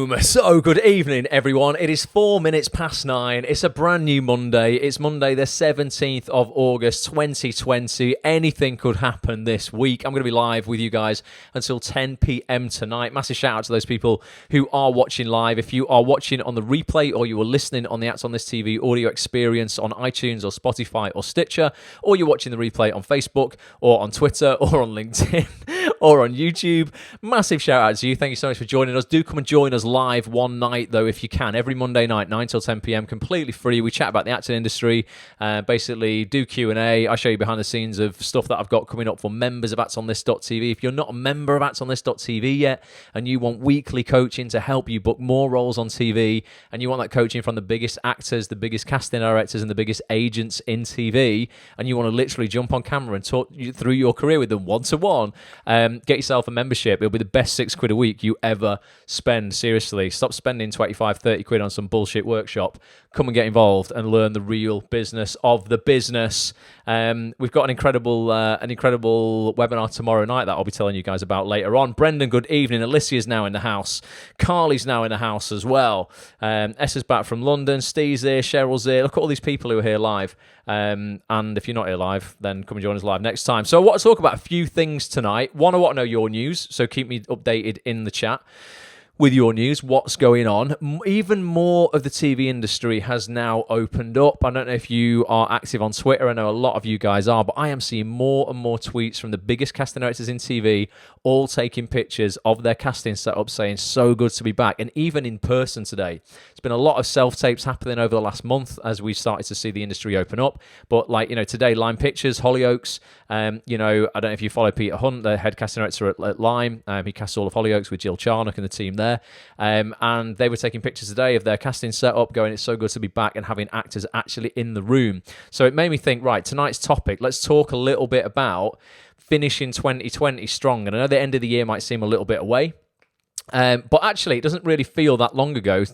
Boom! So good evening, everyone. It is 4 minutes past 9. It's a brand new Monday. It's Monday the 17th of August, 2020. Anything could happen this week. I'm going to be live with you guys until 10 p.m. tonight. Massive shout out to those people who are watching live. If you are watching on the replay or you are listening on the Acts on This TV audio experience on iTunes or Spotify or Stitcher, or you're watching the replay on Facebook or on Twitter or on LinkedIn or on YouTube, massive shout out to you. Thank you so much for joining us. Do come and join us live one night, though, if you can. Every Monday night, 9 till 10 p.m, completely free. We chat about the acting industry, basically do Q&A. I show you behind the scenes of stuff that I've got coming up for members of actsonthis.tv. If you're not a member of actsonthis.tv yet and you want weekly coaching to help you book more roles on TV, and you want that coaching from the biggest actors, the biggest casting directors, and the biggest agents in TV, and you want to literally jump on camera and talk you through your career with them one-to-one, get yourself a membership. It'll be the best £6 a week you ever spend. Seriously, stop spending 25-30 quid on some bullshit workshop. Come and get involved and learn the real business of the business. We've got an incredible webinar tomorrow night that I'll be telling you guys about later on. Brendan, good evening. Alicia's now in the house. Carly's now in the house as well. Esther's back from London. Steve's here. Cheryl's here. Look at all these people who are here live. And if you're not here live, then come and join us live next time. So I want to talk about a few things tonight. One, I want to know your news, so keep me updated in the chat with your news, what's going on. Even more of the TV industry has now opened up. I don't know if you are active on Twitter. I know a lot of you guys are, but I am seeing more and more tweets from the biggest casting directors in TV, all taking pictures of their casting setup, saying so good to be back, and even in person today. There's been a lot of self-tapes happening over the last month as we started to see the industry open up. But today, Lime Pictures, Hollyoaks, I don't know if you follow Peter Hunt, the head casting director at Lime. He casts all of Hollyoaks with Jill Charnock and the team there. And they were taking pictures today of their casting setup, going, it's so good to be back, and having actors actually in the room. So it made me think, right, tonight's topic, let's talk a little bit about finishing 2020 strong. And I know the end of the year might seem a little bit away, but actually it doesn't really feel that long ago.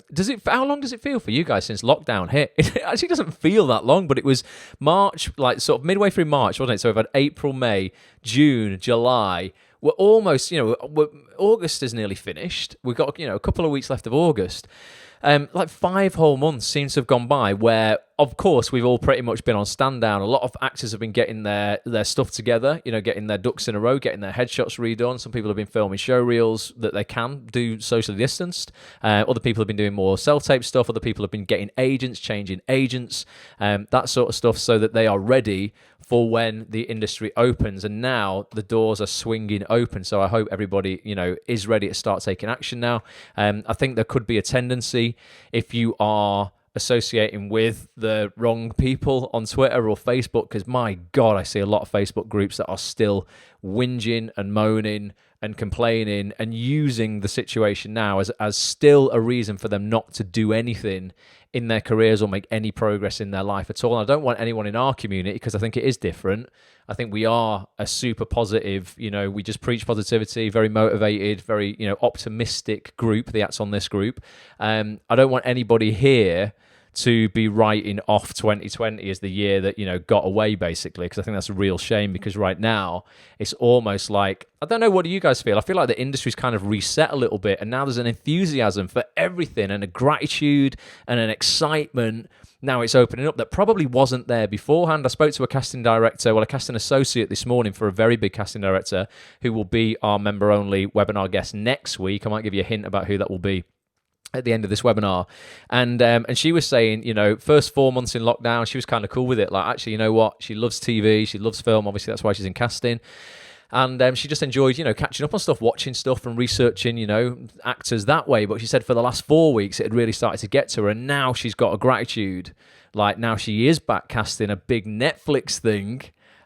How long does it feel for you guys since lockdown hit? It actually doesn't feel that long, but it was March, like sort of midway through March, wasn't it? So we've had April, May, June, July. We're almost, August is nearly finished. We've got, a couple of weeks left of August. 5 whole months seems to have gone by where, of course, we've all pretty much been on stand down. A lot of actors have been getting their stuff together, getting their ducks in a row, getting their headshots redone. Some people have been filming show reels that they can do socially distanced. Other people have been doing more self-tape stuff. Other people have been getting agents, changing agents, that sort of stuff, so that they are ready for when the industry opens. And now the doors are swinging open. So I hope everybody, is ready to start taking action now. I think there could be a tendency, if you are associating with the wrong people on Twitter or Facebook, because my God, I see a lot of Facebook groups that are still whinging and moaning and complaining and using the situation now as still a reason for them not to do anything in their careers or make any progress in their life at all. And I don't want anyone in our community, because I think it is different. I think we are a super positive, we just preach positivity, very motivated, very, optimistic group, the Acts on This group. I don't want anybody here to be writing off 2020 as the year that, got away, basically, because I think that's a real shame, because right now it's almost like, I don't know, what do you guys feel? I feel like the industry's kind of reset a little bit, and now there's an enthusiasm for everything and a gratitude and an excitement. Now it's opening up that probably wasn't there beforehand. I spoke to a casting associate this morning for a very big casting director who will be our member-only webinar guest next week. I might give you a hint about who that will be at the end of this webinar. And she was saying, first 4 months in lockdown, she was kind of cool with it. Like, actually, you know what? She loves TV. She loves film. Obviously, that's why she's in casting. And she just enjoyed, catching up on stuff, watching stuff and researching, actors that way. But she said for the last 4 weeks, it had really started to get to her. And now she's got a gratitude. Like, now she is back casting a big Netflix thing,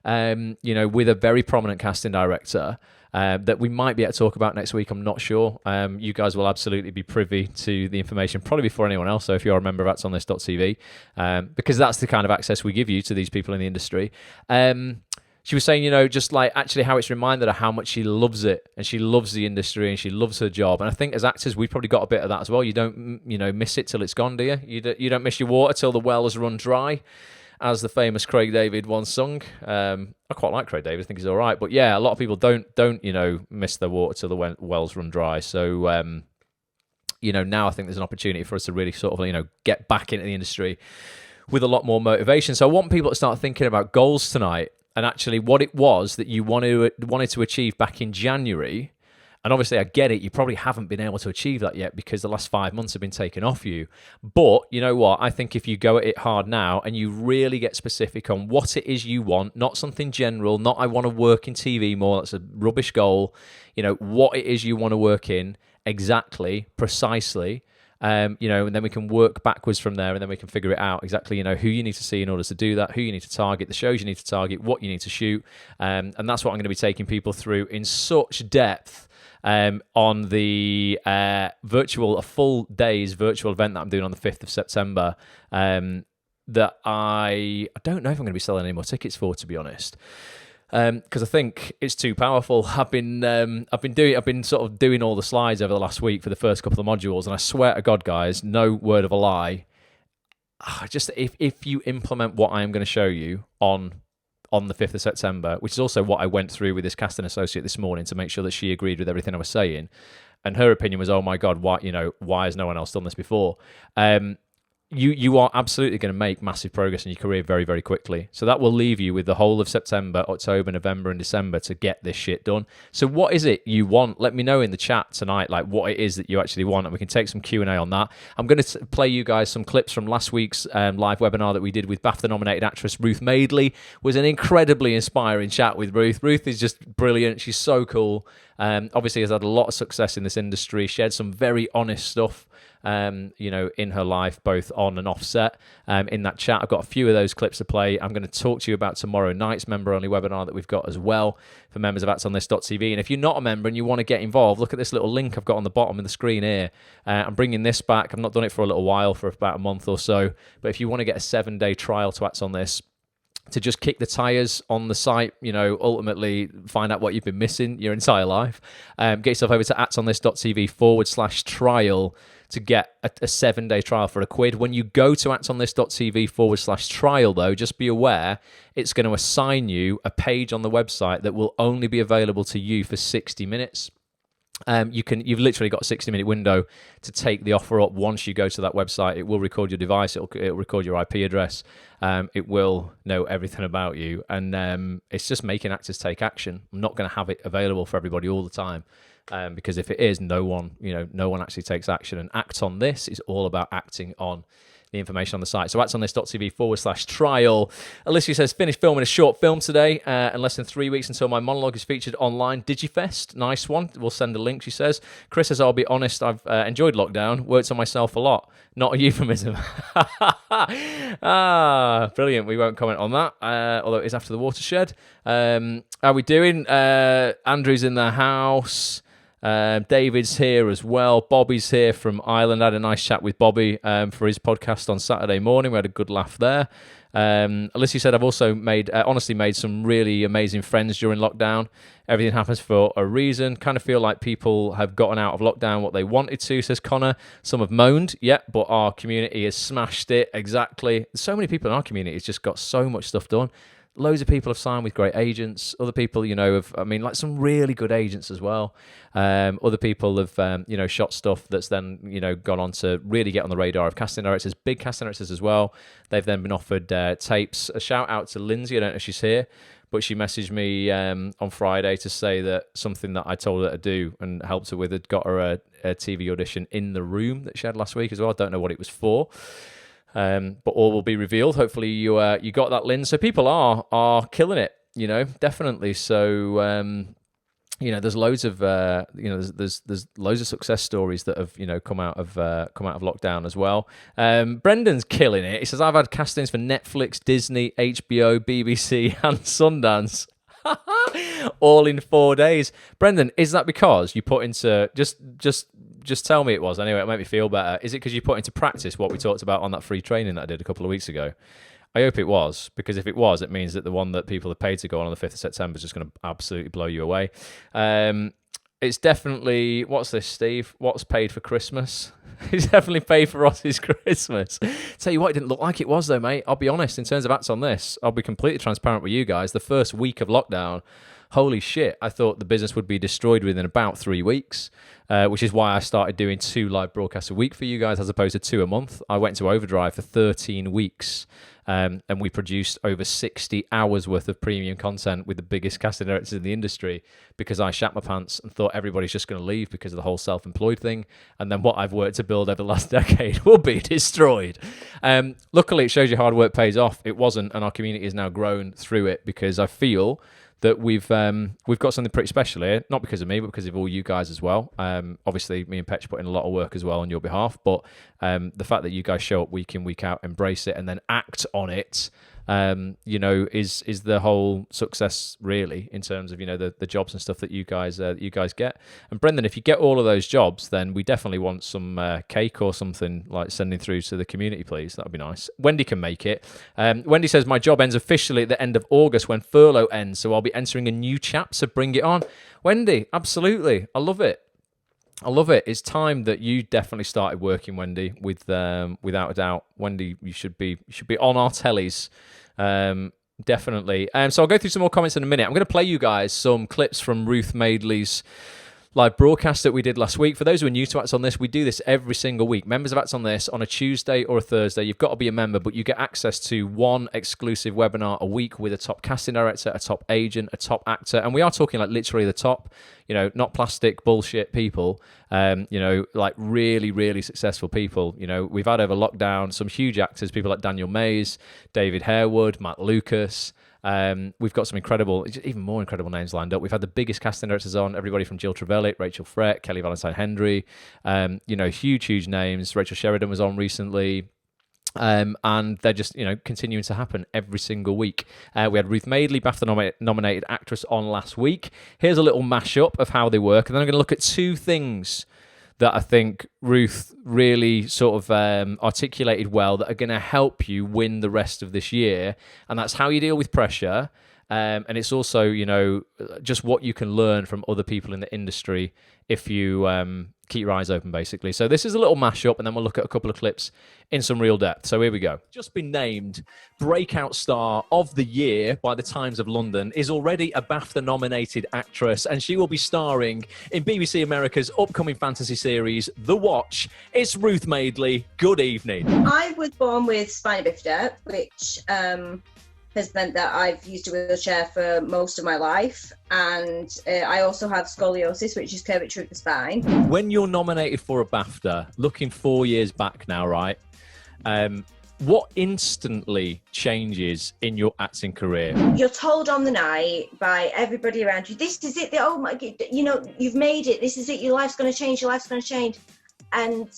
with a very prominent casting director. That we might be able to talk about next week. I'm not sure. You guys will absolutely be privy to the information, probably before anyone else. So if you're a member of actsonthis.tv, because that's the kind of access we give you to these people in the industry. She was saying, just like actually how it's reminded her how much she loves it, and she loves the industry and she loves her job. And I think as actors, we've probably got a bit of that as well. You don't, miss it till it's gone, do you? You don't miss your water till the well has run dry, as the famous Craig David once sung. I quite like Craig David. I think he's all right. But yeah, a lot of people don't miss their water till the wells run dry. So now I think there's an opportunity for us to really sort of, get back into the industry with a lot more motivation. So I want people to start thinking about goals tonight and actually what it was that you wanted to achieve back in January. And obviously, I get it. You probably haven't been able to achieve that yet because the last 5 months have been taken off you. But you know what? I think if you go at it hard now and you really get specific on what it is you want, not something general, not I want to work in TV more, that's a rubbish goal. What it is you want to work in exactly, precisely, and then we can work backwards from there, and then we can figure it out exactly, who you need to see in order to do that, who you need to target, the shows you need to target, what you need to shoot. And that's what I'm going to be taking people through in such depth on the a full day's virtual event that I'm doing on the 5th of September, that I don't know if I'm going to be selling any more tickets for, to be honest. Because I think it's too powerful. I've been sort of doing all the slides over the last week for the first couple of modules, and I swear to God, guys, no word of a lie. Just if you implement what I am going to show you on the 5th of September, which is also what I went through with this casting associate this morning to make sure that she agreed with everything I was saying, and her opinion was, oh my God, why has no one else done this before? You are absolutely going to make massive progress in your career very, very quickly. So that will leave you with the whole of September, October, November, and December to get this shit done. So what is it you want? Let me know in the chat tonight, like what it is that you actually want, and we can take some Q&A on that. I'm going to play you guys some clips from last week's live webinar that we did with BAFTA-nominated actress Ruth Madeley. It was an incredibly inspiring chat with Ruth. Ruth is just brilliant. She's so cool. Obviously has had a lot of success in this industry, shared some very honest stuff, in her life, both on and off set. In that chat, I've got a few of those clips to play. I'm going to talk to you about tomorrow night's member-only webinar that we've got as well for members of actsonthis.tv. And if you're not a member and you want to get involved, look at this little link I've got on the bottom of the screen here. I'm bringing this back. I've not done it for a little while, for about a month or so. But if you want to get a 7-day trial to Acts on This, to just kick the tires on the site, ultimately find out what you've been missing your entire life. Get yourself over to actsonthis.tv/trial to get a 7-day trial for £1. When you go to actsonthis.tv/trial, though, just be aware it's going to assign you a page on the website that will only be available to you for 60 minutes. You've literally got a 60-minute window to take the offer up. Once you go to that website, it will record your device, it'll record your IP address, it will know everything about you, and it's just making actors take action. I'm not going to have it available for everybody all the time, because if it is, no one actually takes action. And Act on This is all about acting on the information on the site. So actsonthis.tv/trial. Alicia says, finished filming a short film today in less than 3 weeks until my monologue is featured online. Digifest, nice one. We'll send a link, she says. Chris says, I'll be honest, I've enjoyed lockdown, worked on myself a lot. Not a euphemism. Brilliant. We won't comment on that, although it is after the watershed. How are we doing? Andrew's in the house. David's here as well. Bobby's here from Ireland. I had a nice chat with Bobby for his podcast on Saturday morning. We had a good laugh there. Alicia said, I've also honestly made some really amazing friends during lockdown. Everything happens for a reason. Kind of feel like people have gotten out of lockdown what they wanted to, says Connor. Some have moaned, but our community has smashed it. Exactly. So many people in our community has just got so much stuff done. Loads of people have signed with great agents. Other people, like some really good agents as well. Other people have, shot stuff that's then, gone on to really get on the radar of casting directors, big casting directors as well. They've then been offered tapes. A shout out to Lindsay. I don't know if she's here, but she messaged me on Friday to say that something that I told her to do and helped her with had got her a TV audition in the room that she had last week as well. I don't know what it was for. But all will be revealed. Hopefully you got that, Lynn. So people are killing it, definitely. So there's loads of there's loads of success stories that have come out of lockdown as well. Brendan's killing it. He says, I've had castings for Netflix, Disney, HBO, BBC, and Sundance. All in 4 days. Brendan, is that because you put into just tell me it was anyway, it'll make me feel better. Is it because you put into practice what we talked about on that free training that I did a couple of weeks ago? I hope it was, because if it was, it means that the one that people have paid to go on the 5th of September is just going to absolutely blow you away. It's definitely, what's this, Steve? What's paid for Christmas? It's definitely paid for Ross's Christmas. Tell you what, it didn't look like it was though, mate. I'll be honest, in terms of Acts on This, I'll be completely transparent with you guys. The first week of lockdown, holy shit, I thought the business would be destroyed within about 3 weeks, which is why I started doing 2 live broadcasts a week for you guys as opposed to 2 a month. I went to overdrive for 13 weeks. And we produced over 60 hours worth of premium content with the biggest casting directors in the industry because I shat my pants and thought everybody's just going to leave because of the whole self-employed thing. And then what I've worked to build over the last decade will be destroyed. Luckily, it shows you hard work pays off. It wasn't, and our community has now grown through it because I feel that we've got something pretty special here, not because of me, but because of all you guys as well. Obviously, me and Petch put in a lot of work as well on your behalf, but the fact that you guys show up week in, week out, embrace it, and then act on it, is the whole success really in terms of the jobs and stuff that you guys get. And Brendan, if you get all of those jobs, then we definitely want some cake or something like sending through to the community, please. That'd be nice. Wendy can make it. Wendy says my job ends officially at the end of August when furlough ends, so I'll be entering a new chapter. Bring it on, Wendy. Absolutely, I love it. It's time that you definitely started working, Wendy. Without a doubt, Wendy, you should be on our tellies. Definitely. So I'll go through some more comments in a minute. I'm going to play you guys some clips from Ruth Madeley's live broadcast that we did last week. For those who are new to Acts on This, we do this every single week. Members of Acts on This on a Tuesday or a Thursday. You've got to be a member, but you get access to one exclusive webinar a week with a top casting director, a top agent, a top actor. And we are talking like literally the top, not plastic bullshit people, like really, really successful people. We've had over lockdown some huge actors, people like Daniel Mays, David Harewood, Matt Lucas. We've got some even more incredible names lined up. We've had the biggest casting directors on, everybody from Jill Trevelyan, Rachel Frett, Kelly Valentine Henry, huge names. Rachel Sheridan was on recently. And they're just, continuing to happen every single week. We had Ruth Madeley, BAFTA-nominated actress, on last week. Here's a little mashup of how they work. And then I'm going to look at 2 things that I think Ruth really sort of articulated well that are going to help you win the rest of this year. And that's how you deal with pressure. And it's also, just what you can learn from other people in the industry if you keep your eyes open, basically. So this is a little mashup, and then we'll look at a couple of clips in some real depth. So here we go. Just been named Breakout Star of the Year by the Times of London, is already a BAFTA-nominated actress, and she will be starring in BBC America's upcoming fantasy series, The Watch. It's Ruth Madeley. Good evening. I was born with spina bifida, which has meant that I've used a wheelchair for most of my life, and I also have scoliosis, which is curvature of the spine. When you're nominated for a BAFTA, looking 4 years back now, right? What instantly changes in your acting career? You're told on the night by everybody around you, this is it, oh my God, you've made it, this is it, your life's going to change, And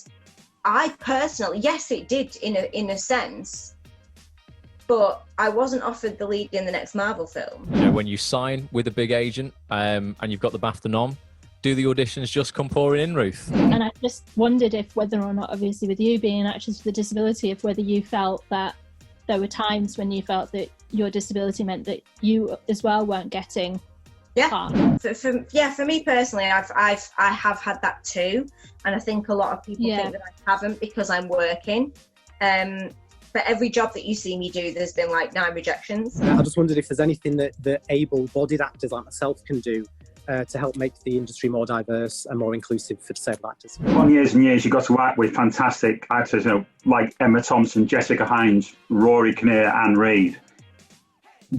I personally, yes, it did in a sense, but I wasn't offered the lead in the next Marvel film. When you sign with a big agent and you've got the BAFTA nom, do the auditions just come pouring in, Ruth? And I just wondered if whether or not, obviously with you being an actress with a disability, if whether you felt that there were times when you felt that your disability meant that you as well weren't getting part. For me personally, I have had that too, and I think a lot of people think that I haven't because I'm working. For every job that you see me do, there's been like 9 rejections. I just wondered if there's anything that able-bodied actors like myself can do to help make the industry more diverse and more inclusive for disabled actors. On years and years, you got to act with fantastic actors, like Emma Thompson, Jessica Hines, Rory Kinnear, Anne Reid.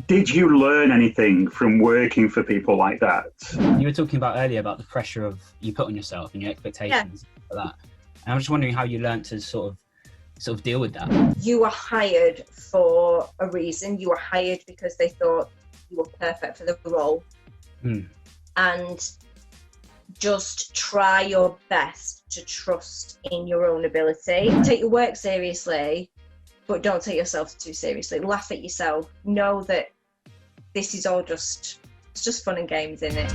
Did you learn anything from working for people like that? You were talking about earlier about the pressure you put on yourself and your expectations like that. And I'm just wondering how you learned to sort of deal with that. You were hired for a reason. You were hired because they thought you were perfect for the role. And just try your best to trust in your own ability. Take your work seriously, but don't take yourself too seriously. Laugh at yourself. Know that this is all it's just fun and games, isn't it?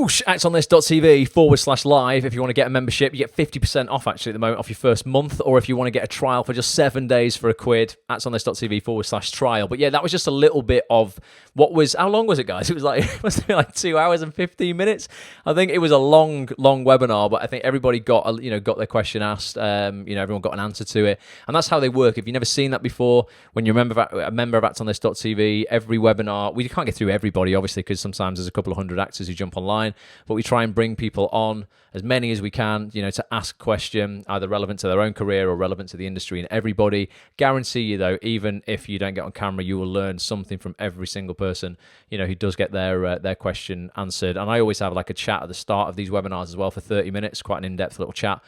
Whoosh, actonthis.tv/live. If you want to get a membership, you get 50% off actually at the moment off your first month, or if you want to get a trial for just 7 days for £1, actonthis.tv/trial. But yeah, that was just a little bit of what was, how long was it, guys? It was like, it must be like 2 hours and 15 minutes. I think it was a long webinar, but I think everybody got their question asked. Everyone got an answer to it. And that's how they work. If you've never seen that before, when you're a member of actonthis.tv, every webinar, we can't get through everybody, obviously, because sometimes there's a couple of hundred actors who jump online, but we try and bring people on, as many as we can, to ask a question, either relevant to their own career or relevant to the industry. And everybody, guarantee you though, even if you don't get on camera, you will learn something from every single person, who does get their question answered. And I always have like a chat at the start of these webinars as well for 30 minutes, quite an in-depth little chat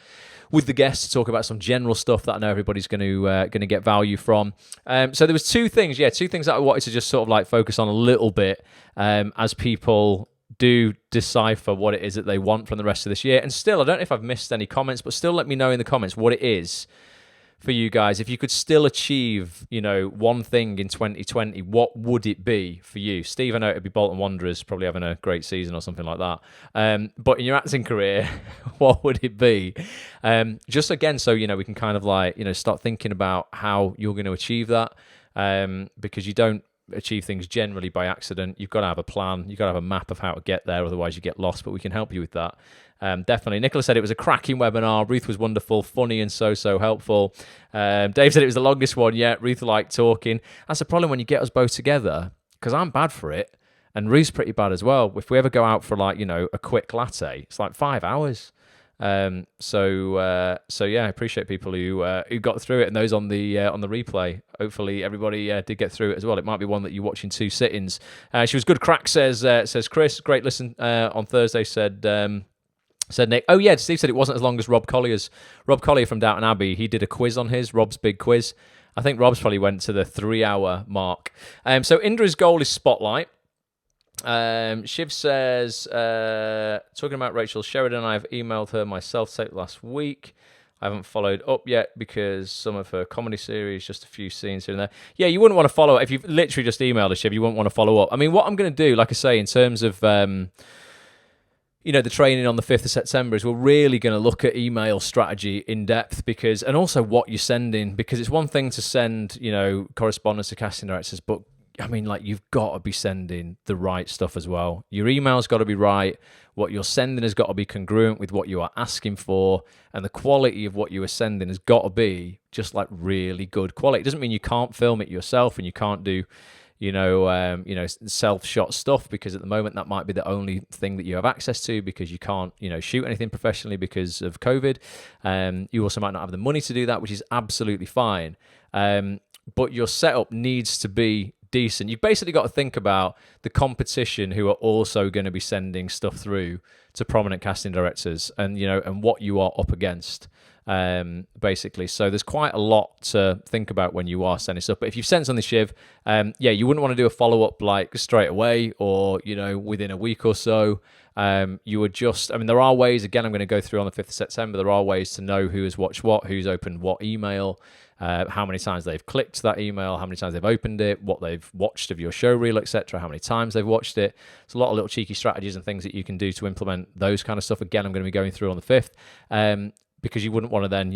with the guests to talk about some general stuff that I know everybody's going to get value from. So there was two things that I wanted to just sort of like focus on a little bit as people do decipher what it is that they want from the rest of this year. And still, I don't know if I've missed any comments, but still let me know in the comments what it is for you guys. If you could still achieve, one thing in 2020, what would it be for you? Steve, I know it'd be Bolton Wanderers probably having a great season or something like that. But in your acting career, what would it be? Just again, so, we can kind of like, start thinking about how you're going to achieve that. Because you don't achieve things generally by accident. You've got to have a plan. You've got to have a map of how to get there. Otherwise you get lost, but we can help you with that. Definitely. Nicola said it was a cracking webinar. Ruth was wonderful, funny, and so helpful. Dave said it was the longest one yet. Ruth liked talking. That's the problem when you get us both together, because I'm bad for it and Ruth's pretty bad as well. If we ever go out for like, a quick latte, it's like 5 hours. So yeah, I appreciate people who got through it, and those on the replay. Hopefully everybody did get through it as well. It might be one that you watch in 2 sittings. She was good crack, says Chris. Great listen on Thursday, said Nick. Oh yeah, Steve said it wasn't as long as Rob Collier's. Rob Collier from Downton Abbey, he did a quiz on Rob's big quiz. I think Rob's probably went to the 3-hour mark. So Indra's goal is Spotlight. Shiv says, talking about Rachel Sheridan, I've emailed her myself last week. I haven't followed up yet because some of her comedy series, just a few scenes here and there. Yeah, you wouldn't want to follow up. If you've literally just emailed her, Shiv, you wouldn't want to follow up. I mean, what I'm going to do, like I say, in terms of the training on the 5th of September is we're really going to look at email strategy in depth, and also what you're sending, because it's one thing to send, correspondence to casting directors, but I mean, like, you've got to be sending the right stuff as well. Your email's got to be right. What you're sending has got to be congruent with what you are asking for, and the quality of what you are sending has got to be just like really good quality. It doesn't mean you can't film it yourself and you can't do, self-shot stuff, because at the moment that might be the only thing that you have access to, because you can't, shoot anything professionally because of COVID. You also might not have the money to do that, which is absolutely fine. But your setup needs to be decent. You've basically got to think about the competition who are also going to be sending stuff through to prominent casting directors, and and what you are up against, basically. So there's quite a lot to think about when you are sending stuff. But if you've sent something, Shiv, you wouldn't want to do a follow-up like straight away or within a week or so. You would just, there are ways, again, I'm going to go through on the 5th of September, there are ways to know who has watched what, who's opened what email, how many times they've clicked that email, how many times they've opened it, what they've watched of your show reel, etc., how many times they've watched it. It's a lot of little cheeky strategies and things that you can do to implement those kind of stuff. Again, I'm going to be going through on the 5th, because you wouldn't want to then,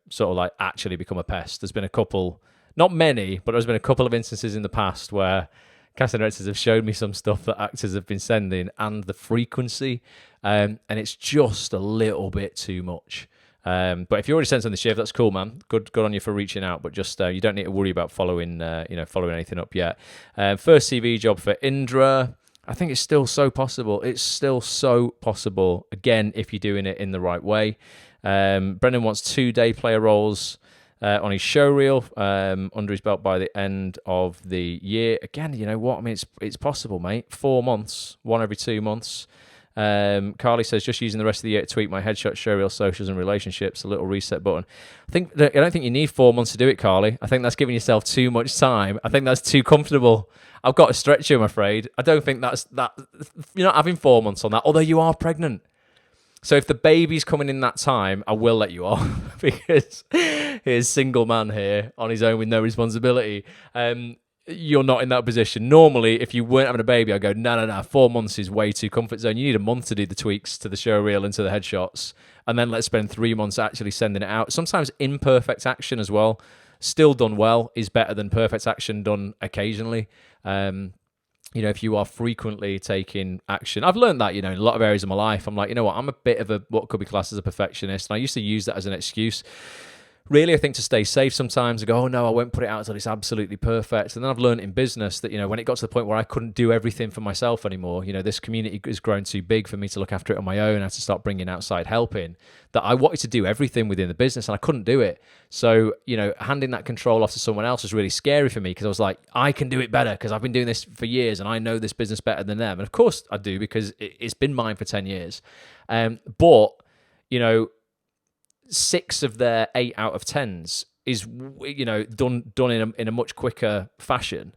sort of like actually become a pest. There's been a couple, not many, but there's been a couple of instances in the past where casting directors have showed me some stuff that actors have been sending, and the frequency, and it's just a little bit too much. But if you already sent something, Shiv, that's cool, man. Good on you for reaching out. But just you don't need to worry about following anything up yet. First CV job for Indra. I think it's still so possible. It's still so possible. Again, if you're doing it in the right way. Brendan wants 2-day player roles on his show reel under his belt by the end of the year. Again, you know what? I mean, it's possible, mate. 4 months, one every 2 months. Carly says, just using the rest of the year to tweak my headshot, show reel, socials, and relationships. A little reset button. I don't think you need 4 months to do it, Carly. I think that's giving yourself too much time. I think that's too comfortable. I've got to stretch you, I'm afraid. I don't think that. You're not having 4 months on that, although you are pregnant. So if the baby's coming in that time, I will let you off because here's single man here on his own with no responsibility. you're not in that position. Normally, if you weren't having a baby, I'd go, no, 4 months is way too comfort zone. You need a month to do the tweaks to the show reel and to the headshots, and then let's spend 3 months actually sending it out. Sometimes imperfect action as well, still done well, is better than perfect action done occasionally. If you are frequently taking action, I've learned that, in a lot of areas of my life, I'm like, you know what, I'm a bit of what could be classed as a perfectionist, and I used to use that as an excuse. Really, I think to stay safe sometimes, I go, oh no, I won't put it out until it's absolutely perfect. And then I've learned in business that, when it got to the point where I couldn't do everything for myself anymore, this community has grown too big for me to look after it on my own. I had to start bringing outside help in, that I wanted to do everything within the business and I couldn't do it. So, handing that control off to someone else was really scary for me, because I was like, I can do it better because I've been doing this for years and I know this business better than them. And of course I do, because it's been mine for 10 years. But 6 of their 8 out of 10s is, done in a much quicker fashion,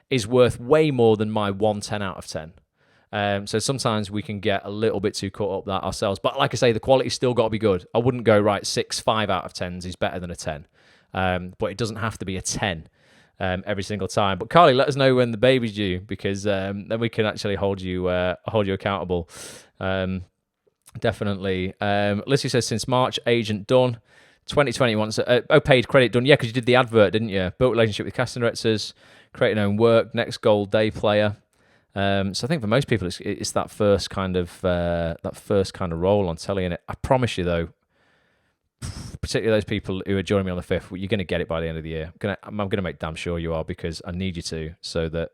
is worth way more than my 1 10 out of 10. So sometimes we can get a little bit too caught up that ourselves. But like I say, the quality's still got to be good. I wouldn't go, right, 6 5 out of 10s is better than a 10. But it doesn't have to be a 10 every single time. But Carly, let us know when the baby's due, because then we can actually hold you accountable. Definitely. Lissy says, since March, agent done. 2020 wants paid credit done. Yeah, because you did the advert, didn't you? Built relationship with casting directors, creating own work, next goal, day player. So I think for most people, it's that first kind of role on telly. And I promise you, though, particularly those people who are joining me on the 5th, you're going to get it by the end of the year. I'm going to make damn sure you are, because I need you to, so that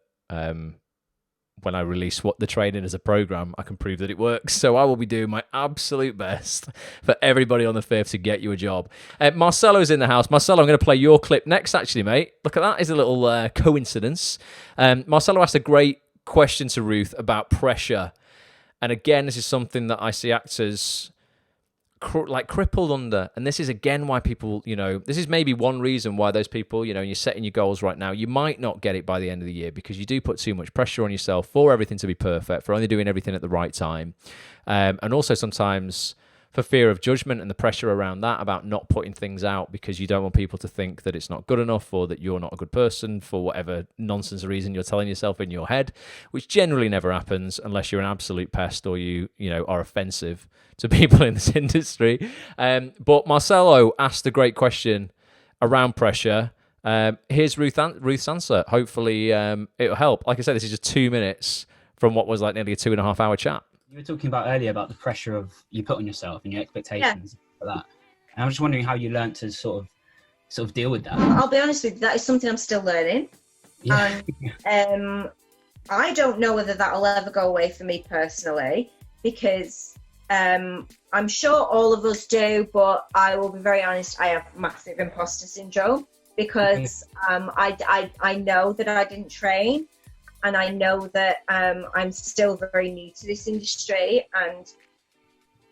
when I release the training as a program, I can prove that it works. So I will be doing my absolute best for everybody on the 5th to get you a job. Marcelo's in the house. Marcelo, I'm going to play your clip next, actually, mate. Look at that. It's a little coincidence. Marcelo asked a great question to Ruth about pressure. And again, this is something that I see actors crippled under. And this is again why people, this is maybe one reason why those people, you're setting your goals right now, you might not get it by the end of the year, because you do put too much pressure on yourself for everything to be perfect, for only doing everything at the right time. And also sometimes for fear of judgment and the pressure around that, about not putting things out because you don't want people to think that it's not good enough, or that you're not a good person for whatever nonsense reason you're telling yourself in your head, which generally never happens unless you're an absolute pest or you are offensive to people in this industry. But Marcelo asked a great question around pressure. Here's Ruth's answer. Hopefully it'll help. Like I said, this is just 2 minutes from what was like nearly a 2.5 hour chat. You were talking about earlier about the pressure you put on yourself and your expectations for that. And I'm just wondering how you learned to sort of deal with that. I'll be honest with you, that is something I'm still learning. Yeah. And I don't know whether that'll ever go away for me personally, because I'm sure all of us do, but I will be very honest, I have massive imposter syndrome, because I know that I didn't train. And I know that I'm still very new to this industry. And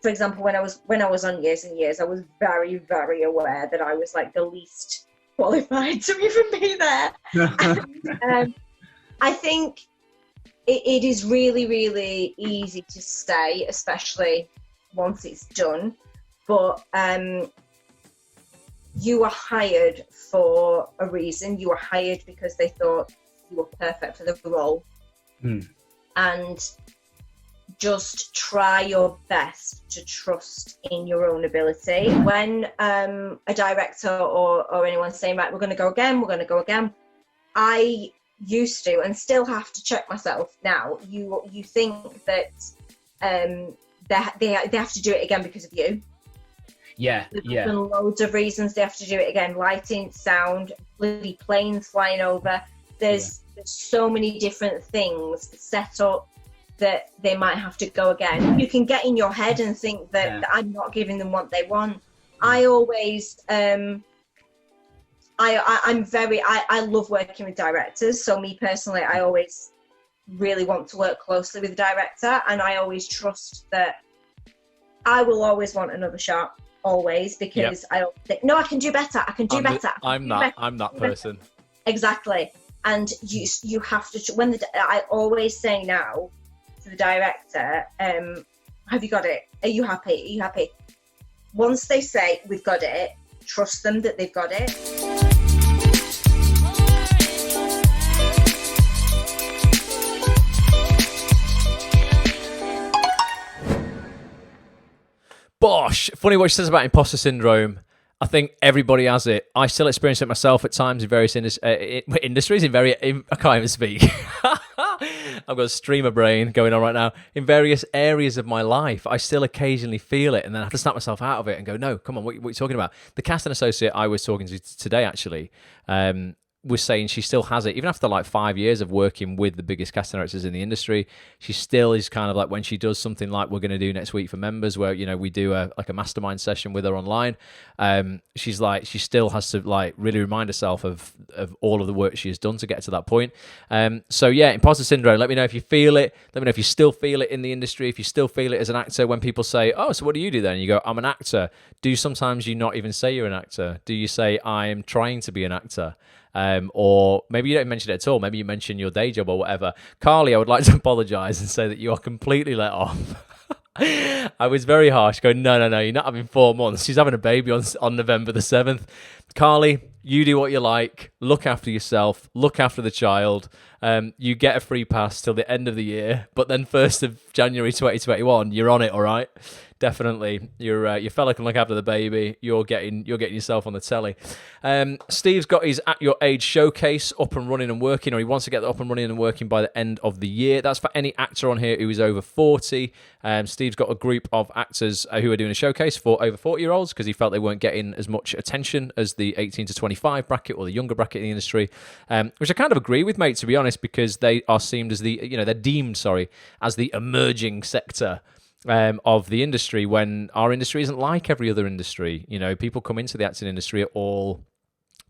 for example, when I was on Years and Years, I was very, very aware that I was like the least qualified to even be there. And, I think it is really, really easy to say, especially once it's done. But you were hired for a reason. You were hired because they thought you were perfect for the role. And just try your best to trust in your own ability. When a director or anyone's saying, right, we're going to go again, I used to, and still have to check myself now, you think that they have to do it again because of you. There's loads of reasons they have to do it again. Lighting, sound, bloody planes flying over. There's so many different things set up that they might have to go again. You can get in your head and think that I'm not giving them what they want. I always, I love working with directors. So me personally, I always really want to work closely with the director, and I always trust that I will always want another shot, always, because I think, no, I can do better. I'm that person. Exactly. And you have to, I always say now to the director, have you got it? Are you happy? Once they say we've got it, trust them that they've got it. Bosh. Funny what she says about imposter syndrome. I think everybody has it. I still experience it myself at times in various industries. I can't even speak. I've got a streamer brain going on right now. In various areas of my life, I still occasionally feel it, and then I have to snap myself out of it and go, "No, come on, what are you talking about?" The casting associate I was talking to today, actually, was saying she still has it, even after like 5 years of working with the biggest casting directors in the industry. She still is kind of like, when she does something like we're going to do next week for members, where we do a mastermind session with her online. She's like, she still has to like really remind herself of all of the work she has done to get to that point. So yeah, imposter syndrome. Let me know if you feel it. Let me know if you still feel it in the industry. If you still feel it as an actor, when people say, "Oh, so what do you do then?" And you go, "I'm an actor." Do sometimes you not even say you're an actor? Do you say, "I am trying to be an actor"? Or maybe you don't mention it at all. Maybe you mention your day job or whatever. Carly, I would like to apologise and say that you are completely let off. I was very harsh, going, no, you're not having 4 months. She's having a baby on November the 7th. Carly, you do what you like. Look after yourself. Look after the child. You get a free pass till the end of the year. But then 1st of January 2021, you're on it, all right? Definitely. Your fella can look after the baby. You're getting yourself on the telly. Steve's got his At Your Age showcase up and running and working, or he wants to get that up and running and working by the end of the year. That's for any actor on here who is over 40. Steve's got a group of actors who are doing a showcase for over 40-year-olds because he felt they weren't getting as much attention as the 18 to 25 bracket or the younger bracket in the industry, which I kind of agree with, mate, to be honest, because they are deemed as the emerging sector of the industry, when our industry isn't like every other industry. People come into the acting industry at all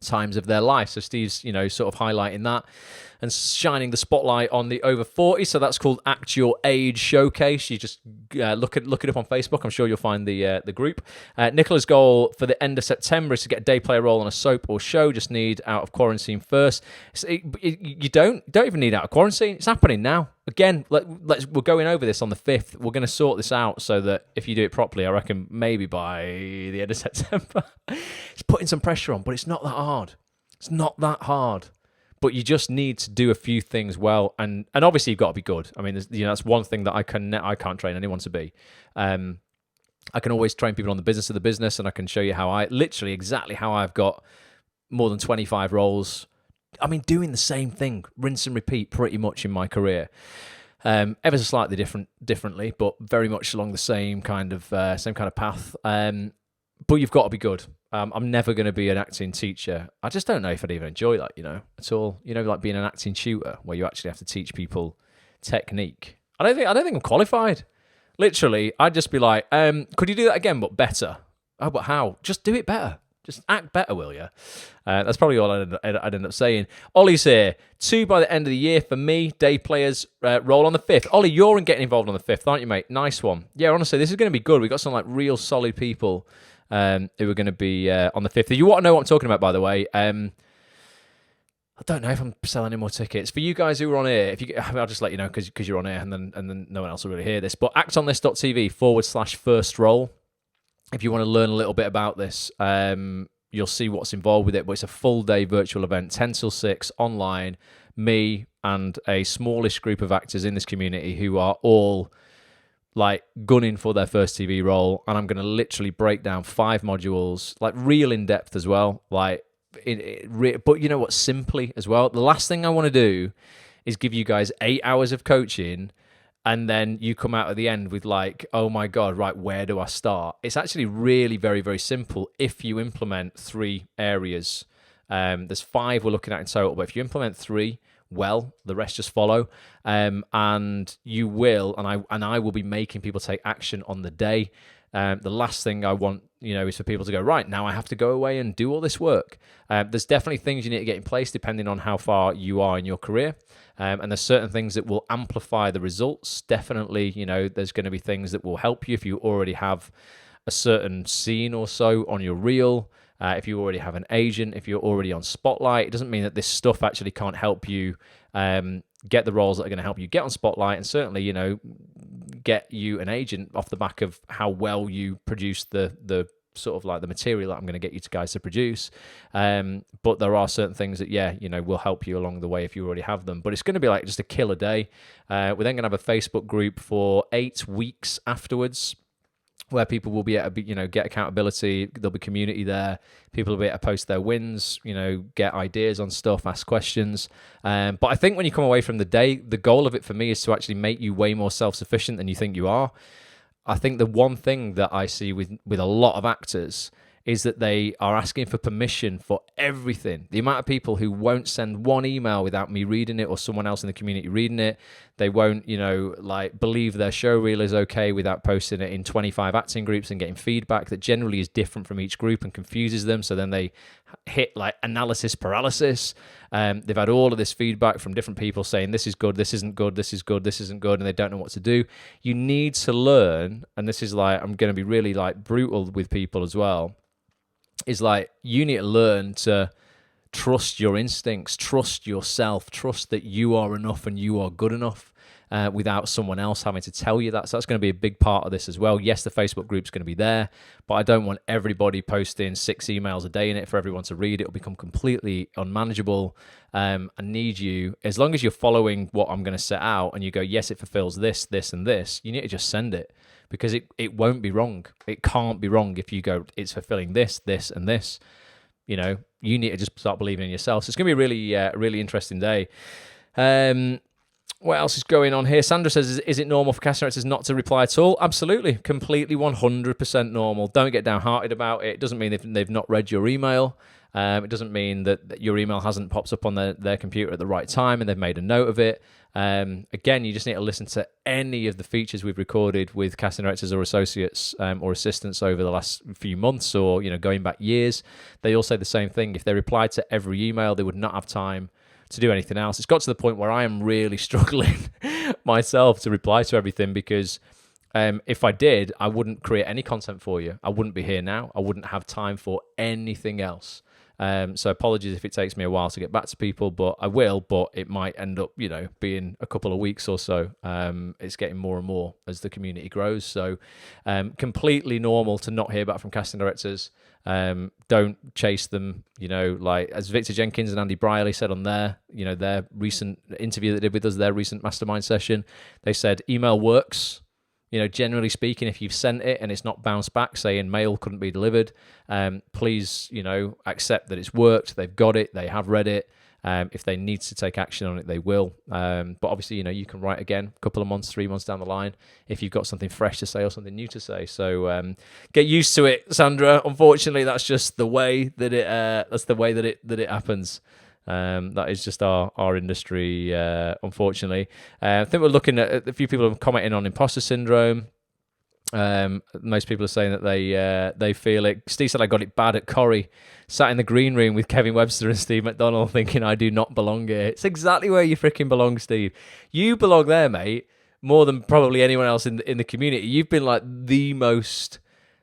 times of their life. So Steve's, sort of highlighting that and shining the spotlight on the over 40. So that's called Act Your Age Showcase. You just look it up on Facebook. I'm sure you'll find the group. Nicola's goal for the end of September is to get a day player role on a soap or show. Just need out of quarantine first. You don't even need out of quarantine. It's happening now. Again, we're going over this on the 5th. We're going to sort this out so that if you do it properly, I reckon maybe by the end of September. It's putting some pressure on, but it's not that hard. It's not that hard. But you just need to do a few things well, and obviously you've got to be good. I mean, that's one thing that I can't train anyone to be. I can always train people on the business of the business, and I can show you exactly how I've got more than 25 roles. I mean, doing the same thing, rinse and repeat, pretty much in my career. Ever so slightly differently, but very much along the same kind of path. But you've got to be good. I'm never going to be an acting teacher. I just don't know if I'd even enjoy that, at all. Like being an acting tutor where you actually have to teach people technique. I don't think I'm qualified. Literally, I'd just be like, could you do that again, but better? Oh, but how? Just do it better. Just act better, will you? That's probably all I'd end up saying. Ollie's here. 2 by the end of the year for me. Day players roll on the 5th. Ollie, you're getting involved on the 5th, aren't you, mate? Nice one. Yeah, honestly, this is going to be good. We've got some real solid people who are going to be on the 5th. If you want to know what I'm talking about, by the way, I don't know if I'm selling any more tickets. For you guys who are on here, I'll just let you know because you're on here, and then no one else will really hear this. But actonthis.tv/first roll. If you want to learn a little bit about this, you'll see what's involved with it. But it's a full-day virtual event, 10 till 6, online. Me and a smallish group of actors in this community who are all gunning for their first TV role. And I'm going to literally break down 5 modules, real in-depth as well. But you know what? Simply as well. The last thing I want to do is give you guys 8 hours of coaching, and then you come out at the end with oh my God, right, where do I start? It's actually really very, very simple if you implement 3 areas. There's 5 we're looking at in total, but if you implement 3 well, the rest just follow. And you will, and I will be making people take action on the day. The last thing I want, is for people to go, right, now I have to go away and do all this work. There's definitely things you need to get in place depending on how far you are in your career. And there's certain things that will amplify the results. Definitely, there's going to be things that will help you if you already have a certain scene or so on your reel. If you already have an agent, if you're already on Spotlight, it doesn't mean that this stuff actually can't help you get the roles that are going to help you get on Spotlight, and certainly, get you an agent off the back of how well you produce the sort of the material that I'm going to get you guys to produce. But there are certain things that, will help you along the way if you already have them. But it's going to be just a killer day. We're then going to have a Facebook group for 8 weeks afterwards, where people will be able to get accountability. There'll be community there. People will be able to post their wins, get ideas on stuff, ask questions. But I think when you come away from the day, the goal of it for me is to actually make you way more self-sufficient than you think you are. I think the one thing that I see with a lot of actors is that they are asking for permission for everything. The amount of people who won't send one email without me reading it or someone else in the community reading it. They won't, believe their show reel is okay without posting it in 25 acting groups and getting feedback that generally is different from each group and confuses them. So then they hit analysis paralysis. They've had all of this feedback from different people saying this is good, this isn't good, this is good, this isn't good, and they don't know what to do. You need to learn, and this is I'm going to be really brutal with people as well, is you need to learn to trust your instincts, trust yourself, trust that you are enough and you are good enough without someone else having to tell you that. So that's going to be a big part of this as well. Yes, the Facebook group's going to be there, but I don't want everybody posting 6 emails a day in it for everyone to read. It'll become completely unmanageable. I need you, as long as you're following what I'm going to set out and you go, yes, it fulfills this, this, and this, you need to just send it. Because it won't be wrong. It can't be wrong if you go, it's fulfilling this, this, and this. You need to just start believing in yourself. So it's going to be a really interesting day. What else is going on here? Sandra says, is it normal for casting directors not to reply at all? Absolutely. Completely 100% normal. Don't get downhearted about it. It doesn't mean they've not read your email. It doesn't mean that your email hasn't popped up on their computer at the right time and they've made a note of it. Again, you just need to listen to any of the features we've recorded with casting directors or associates or assistants over the last few months or, going back years. They all say the same thing. If they replied to every email, they would not have time to do anything else. It's got to the point where I am really struggling myself to reply to everything because if I did, I wouldn't create any content for you. I wouldn't be here now. I wouldn't have time for anything else. So apologies if it takes me a while to get back to people, but I will, but it might end up, being a couple of weeks or so. It's getting more and more as the community grows. So completely normal to not hear back from casting directors. Don't chase them, as Victor Jenkins and Andy Brierley said on their recent interview that they did with us, their recent mastermind session, they said email works. Generally speaking, if you've sent it and it's not bounced back saying mail couldn't be delivered, please, accept that it's worked. They've got it. They have read it. If they need to take action on it, they will. But obviously, you can write again a couple of months, 3 months down the line if you've got something fresh to say or something new to say. So get used to it, Sandra. Unfortunately, that's just the way that it happens. That is just our industry, unfortunately. I think we're looking at a few people have commenting on imposter syndrome. Most people are saying that they feel it. Steve said I got it bad at Corrie. Sat in the green room with Kevin Webster and Steve McDonnell thinking I do not belong here. It's exactly where you freaking belong, Steve. You belong there, mate, more than probably anyone else in the community. You've been the most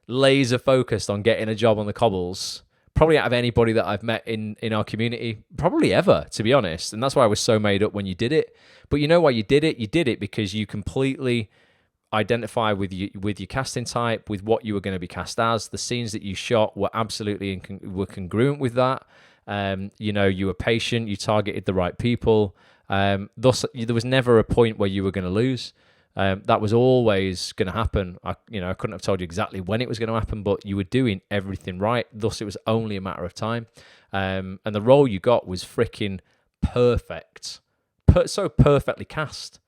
laser focused on getting a job on the cobbles probably out of anybody that I've met in our community, probably ever, to be honest. And that's why I was so made up when you did it. But you know why you did it? You did it because you completely identify with your casting type, with what you were going to be cast as. The scenes that you shot were absolutely were congruent with that. You were patient, you targeted the right people. Thus, there was never a point where you were going to lose. That was always going to happen. I couldn't have told you exactly when it was going to happen, but you were doing everything right. Thus, it was only a matter of time. And the role you got was freaking perfect. So perfectly cast.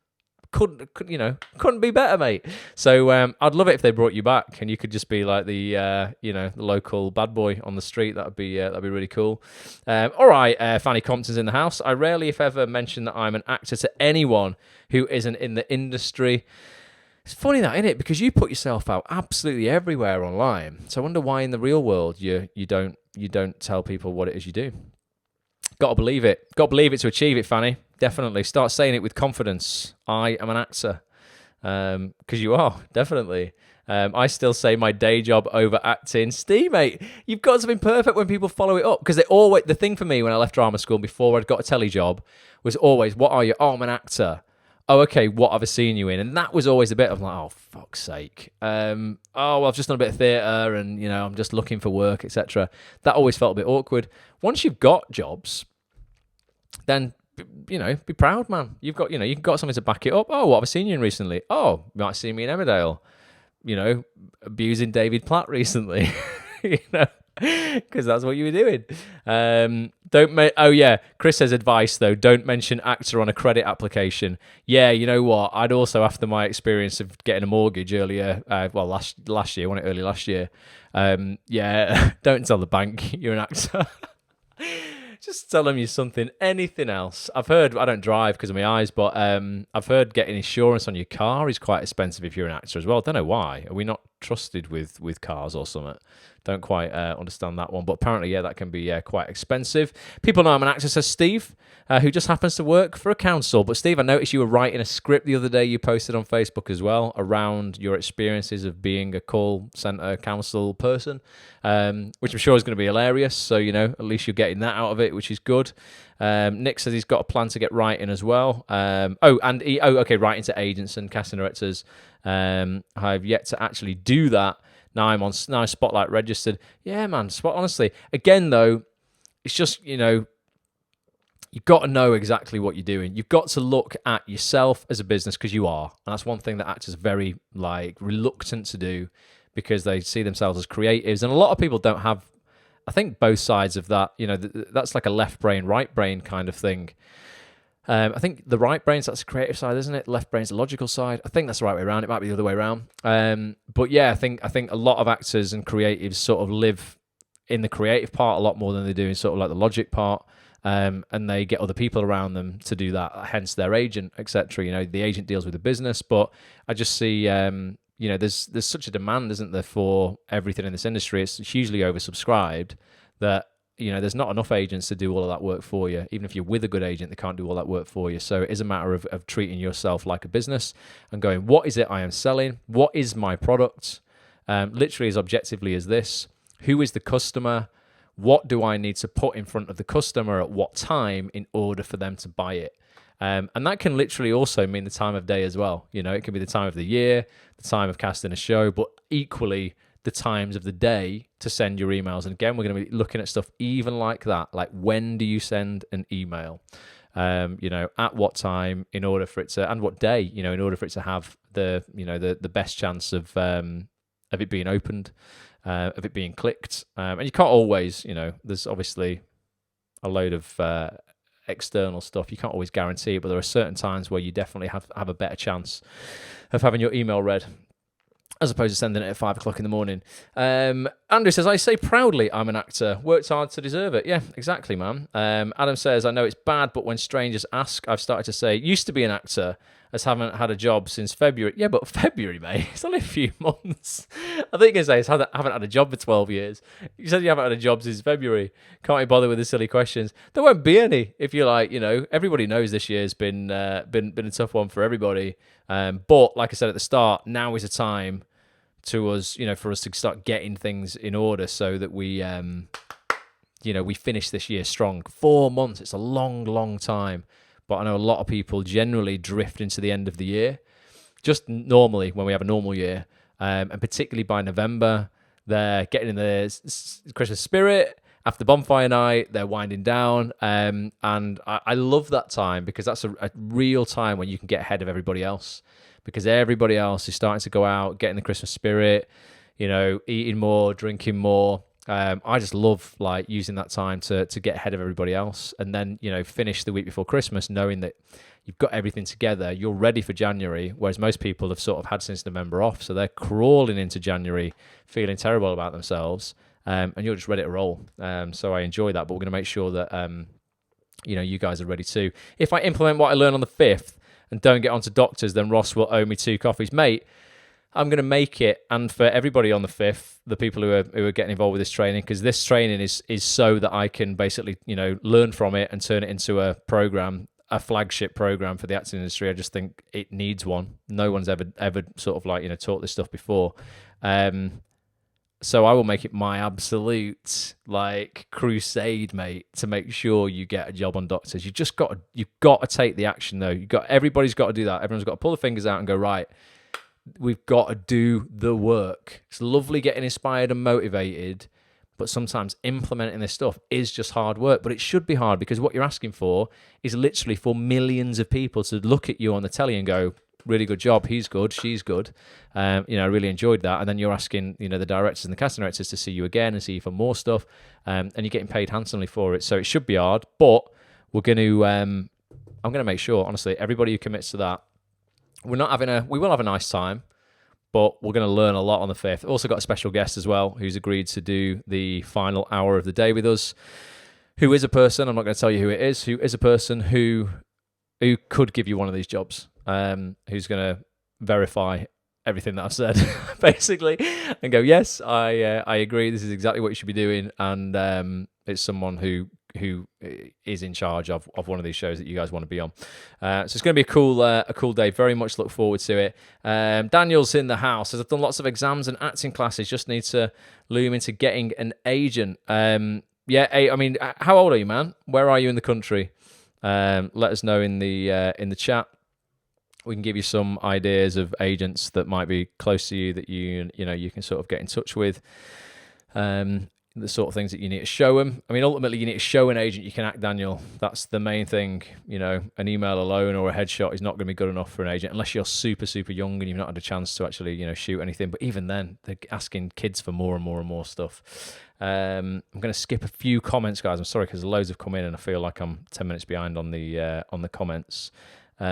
Couldn't be better, mate. So I'd love it if they brought you back and you could just be the local bad boy on the street. That'd be really cool. All right, Fanny Compton's in the house. I rarely, if ever, mention that I'm an actor to anyone who isn't in the industry. It's funny that, isn't it? Because you put yourself out absolutely everywhere online. So I wonder why in the real world you don't tell people what it is you do. Got to believe it. Got to believe it to achieve it, Fanny. Definitely. Start saying it with confidence. I am an actor. Because you are, definitely. I still say my day job over acting. Steve, mate, you've got something perfect when people follow it up. Because the thing for me when I left drama school before I'd got a telly job was always, what are you? Oh, I'm an actor. Oh, okay, what have I seen you in? And that was always a bit of oh, fuck's sake. Well, I've just done a bit of theatre and, I'm just looking for work, etc. That always felt a bit awkward. Once you've got jobs, then, be proud, man. You've got something to back it up. Oh, what have I seen you in recently? Oh, you might have seen me in Emmerdale. abusing David Platt recently, because that's what you were doing. Chris says advice though, don't mention actor on a credit application. Yeah, you know what? I'd also, after my experience of getting a mortgage earlier, last year, wasn't it, early last year? Don't tell the bank you're an actor. Just tell them you're something. Anything else? I've heard, I don't drive because of my eyes, but I've heard getting insurance on your car is quite expensive if you're an actor as well. Don't know why. Are we not trusted with cars or something? Don't quite understand that one. But apparently, that can be quite expensive. People know I'm an actor, says Steve, who just happens to work for a council. But Steve, I noticed you were writing a script the other day you posted on Facebook as well around your experiences of being a call centre council person, which I'm sure is going to be hilarious. So, at least you're getting that out of it, which is good. Nick says he's got a plan to get writing as well. Writing to agents and casting directors. I've yet to actually do that. Now I'm Spotlight registered. Yeah, man. Honestly, again though, it's just you've got to know exactly what you're doing. You've got to look at yourself as a business, because you are, and that's one thing that actors are very reluctant to do, because they see themselves as creatives, and a lot of people don't have. I think both sides of that. That's like a left brain, right brain kind of thing. I think the right brain's that's the creative side, isn't it? Left brain's the logical side. I think that's the right way around. It might be the other way around. But yeah, I think a lot of actors and creatives sort of live in the creative part a lot more than they do in sort of like the logic part. And they get other people around them to do that, hence their agent, etc. The agent deals with the business, but I just see, there's such a demand, isn't there, for everything in this industry? It's hugely oversubscribed that. There's not enough agents to do all of that work for you. Even if you're with a good agent, they can't do all that work for you. So it is a matter of treating yourself like a business and going, what is it I am selling? What is my product? Literally as objectively as this. Who is the customer? What do I need to put in front of the customer at what time in order for them to buy it? And that can literally also mean the time of day as well. It can be the time of the year, the time of casting a show, but equally the times of the day to send your emails. And again, we're going to be looking at stuff even like that. Like, when do you send an email? At what time in order for it to, and what day, in order for it to have the best chance of it being opened, of it being clicked. And you can't always, there's obviously a load of external stuff. You can't always guarantee it, but there are certain times where you definitely have a better chance of having your email read, as opposed to sending it at 5 o'clock in the morning. Andrew says, I say proudly I'm an actor. Worked hard to deserve it. Yeah, exactly, man. Adam says, I know it's bad, but when strangers ask, I've started to say, used to be an actor, as haven't had a job since February. Yeah, but February, mate. It's only a few months. I think you can say, I haven't had a job for 12 years. You said you haven't had a job since February. Can't you bother with the silly questions? There won't be any if you're like, everybody knows this year's been a tough one for everybody. But like I said at the start, now is a time to us, for us to start getting things in order so that we, we finish this year strong. 4 months, it's a long, long time. But I know a lot of people generally drift into the end of the year, just normally when we have a normal year. And particularly by November, they're getting in the Christmas spirit. After bonfire night, they're winding down. And I love that time, because that's a real time when you can get ahead of everybody else. Because everybody else is starting to go out, get in the Christmas spirit, eating more, drinking more. I just love using that time to get ahead of everybody else, and then finish the week before Christmas knowing that you've got everything together, you're ready for January, whereas most people have sort of had since November off, so they're crawling into January feeling terrible about themselves, and you're just ready to roll. So I enjoy that, but we're going to make sure that you guys are ready too. If I implement what I learned on the 5th and don't get onto doctors, then Ross will owe me 2 coffees. Mate, I'm going to make it, and for everybody on the 5th, the people who are getting involved with this training, because this training is so that I can basically, learn from it and turn it into a flagship program for the acting industry. I just think it needs one. No one's ever sort of taught this stuff before. So I will make it my absolute crusade, mate, to make sure you get a job on doctors. You've got to take the action though. Everybody's got to do that. Everyone's got to pull the fingers out and go, right, we've got to do the work. It's lovely getting inspired and motivated, but sometimes implementing this stuff is just hard work. But it should be hard, because what you're asking for is literally for millions of people to look at you on the telly and go, really good job. He's good, she's good. I really enjoyed that. And then you're asking, the directors and the casting directors to see you again and see you for more stuff, and you're getting paid handsomely for it. So it should be hard, but we're going to. I'm going to make sure, honestly, everybody who commits to that, we will have a nice time, but we're going to learn a lot on the 5th. Also got a special guest as well who's agreed to do the final hour of the day with us. Who is a person, I'm not going to tell you who it is, who is a person who could give you one of these jobs, who's going to verify everything that I've said, basically, and go, yes, I agree, this is exactly what you should be doing, and it's someone who is in charge of one of these shows that you guys want to be on. So it's going to be a cool day. Very much look forward to it. Daniel's in the house. Says, I've done lots of exams and acting classes. Just need to loom into getting an agent. How old are you, man? Where are you in the country? Let us know in the chat. We can give you some ideas of agents that might be close to you that you can sort of get in touch with. The sort of things that you need to show them. I mean, ultimately, you need to show an agent you can act, Daniel. That's the main thing. An email alone or a headshot is not going to be good enough for an agent unless you're super, super young and you've not had a chance to actually, shoot anything. But even then, they're asking kids for more and more and more stuff. I'm going to skip a few comments, guys. I'm sorry because loads have come in and I feel like I'm 10 minutes behind on the comments. What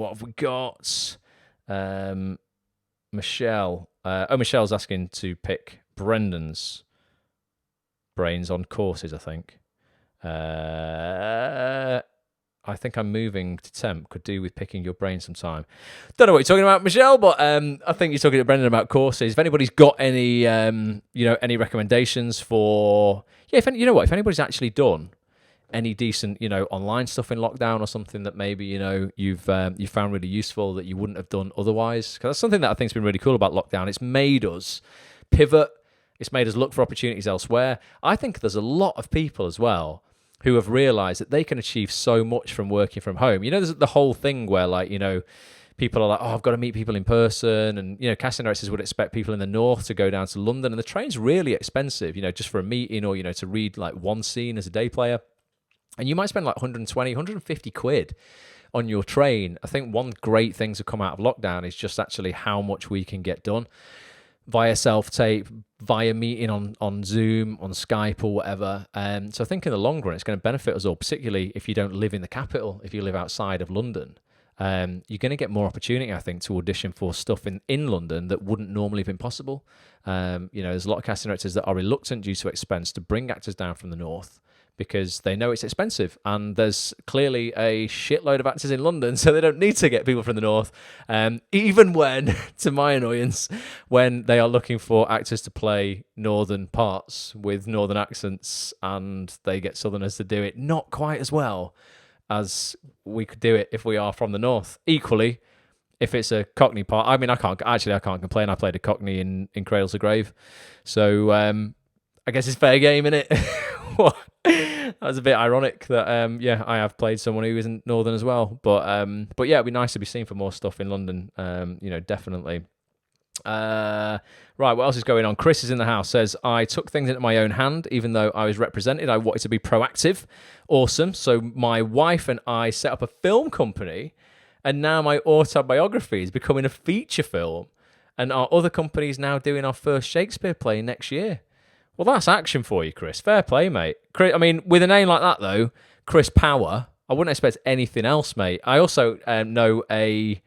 have we got? Michelle. Michelle's asking to pick Brendan's brains on courses, I think. I think I'm moving to temp. Could do with picking your brain sometime. Don't know what you're talking about, Michelle, but I think you're talking to Brendan about courses. If anybody's got any, any recommendations for... Yeah, if anybody's actually done any decent, online stuff in lockdown or something that maybe, you've found really useful that you wouldn't have done otherwise. Because that's something that I think has been really cool about lockdown. It's made us pivot. It's made us look for opportunities elsewhere. I think there's a lot of people as well who have realised that they can achieve so much from working from home. There's the whole thing where, people are like, oh, I've got to meet people in person. And, casting directors would expect people in the north to go down to London. And the train's really expensive, just for a meeting or, to read, one scene as a day player. And you might spend 120, 150 quid on your train. I think one great thing to come out of lockdown is just actually how much we can get done via self-tape, via meeting on Zoom, on Skype or whatever. So I think in the long run, it's going to benefit us all, particularly if you don't live in the capital, if you live outside of London. You're going to get more opportunity, I think, to audition for stuff in London that wouldn't normally have been possible. There's a lot of casting directors that are reluctant due to expense to bring actors down from the north, because they know it's expensive, and there's clearly a shitload of actors in London, so they don't need to get people from the north, even when, to my annoyance, when they are looking for actors to play northern parts with northern accents, and they get southerners to do it not quite as well as we could do it if we are from the north. Equally, if it's a Cockney part, I can't complain. I played a Cockney in Cradle to Grave, so I guess it's fair game, innit? That was a bit ironic that I have played someone who isn't northern as well, but yeah, it'd be nice to be seen for more stuff in London. Definitely. Right, what else is going on? Chris is in the house. Says, I took things into my own hand, even though I was represented. I wanted to be proactive. Awesome. So my wife and I set up a film company, and now my autobiography is becoming a feature film, and our other company is now doing our first Shakespeare play next year. Well, that's action for you, Chris. Fair play, mate. Chris, I mean, with a name like that, though, Chris Power, I wouldn't expect anything else, mate. I also know a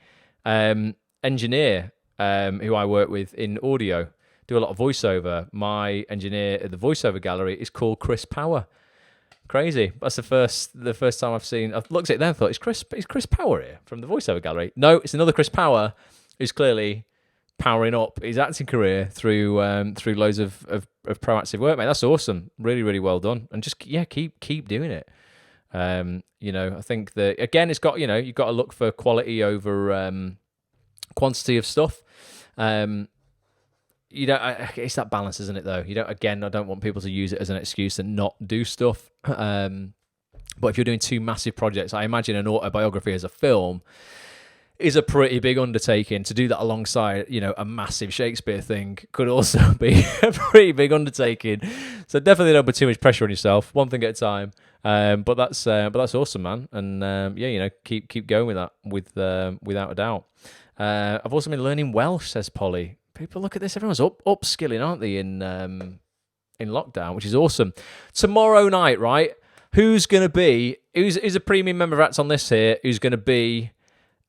engineer who I work with in audio, do a lot of voiceover. My engineer at the voiceover gallery is called Chris Power. Crazy. That's the first time I've looked at it then and thought, is Chris Power here from the voiceover gallery? No, it's another Chris Power who's clearly powering up his acting career through loads of proactive work, mate. That's awesome. Really, really well done. And just keep doing it. I think that again, it's got you've got to look for quality over quantity of stuff. It's that balance, isn't it? Though I don't want people to use it as an excuse to not do stuff. But if you're doing two massive projects, I imagine an autobiography as a film, is a pretty big undertaking. To do that alongside, you know, a massive Shakespeare thing could also be a pretty big undertaking. So definitely don't put too much pressure on yourself. One thing at a time. But that's awesome, man. And yeah, you know, keep going with that without a doubt. I've also been learning Welsh, says Polly. People, look at this. Everyone's upskilling, aren't they, in lockdown, which is awesome. Tomorrow night, right? Who's a premium member of Acts on this here? Who's going to be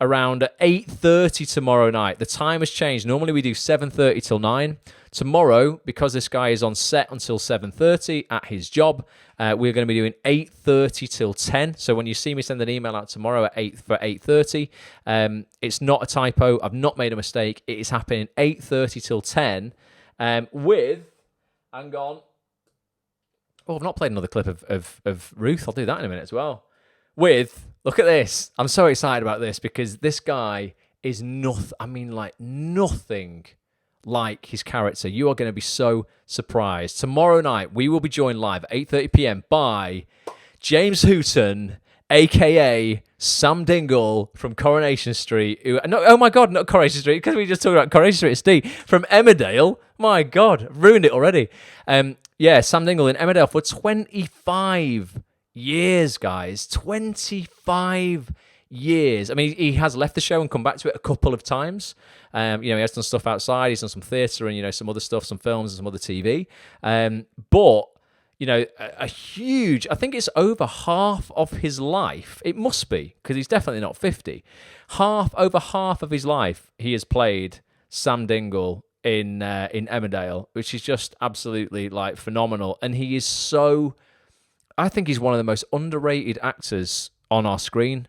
around 8:30 tomorrow night? The time has changed. Normally we do 7:30 till 9. Tomorrow, because this guy is on set until 7:30 at his job, we're going to be doing 8:30 till 10. So when you see me send an email out tomorrow at 8:30, it's not a typo. I've not made a mistake. It is happening 8:30 till 10 with... Hang on. Oh, I've not played another clip of Ruth. I'll do that in a minute as well. Look at this. I'm so excited about this because this guy is nothing like his character. You are going to be so surprised. Tomorrow night, we will be joined live at 8:30 p.m. by James Hooton, a.k.a. Sam Dingle from Coronation Street. Oh my God, not Coronation Street, because we just talked about Coronation Street. Steve from Emmerdale. My God, ruined it already. Yeah, Sam Dingle in Emmerdale for 25 years, guys. 25 years. I mean, he has left the show and come back to it a couple of times. You know, he has done stuff outside. He's done some theatre and, you know, some other stuff, some films and some other TV. But, you know, a huge, I think it's over half of his life. It must be, because he's definitely not 50. Over half of his life, he has played Sam Dingle in Emmerdale, which is just absolutely, like, phenomenal. And he is I think he's one of the most underrated actors on our screen,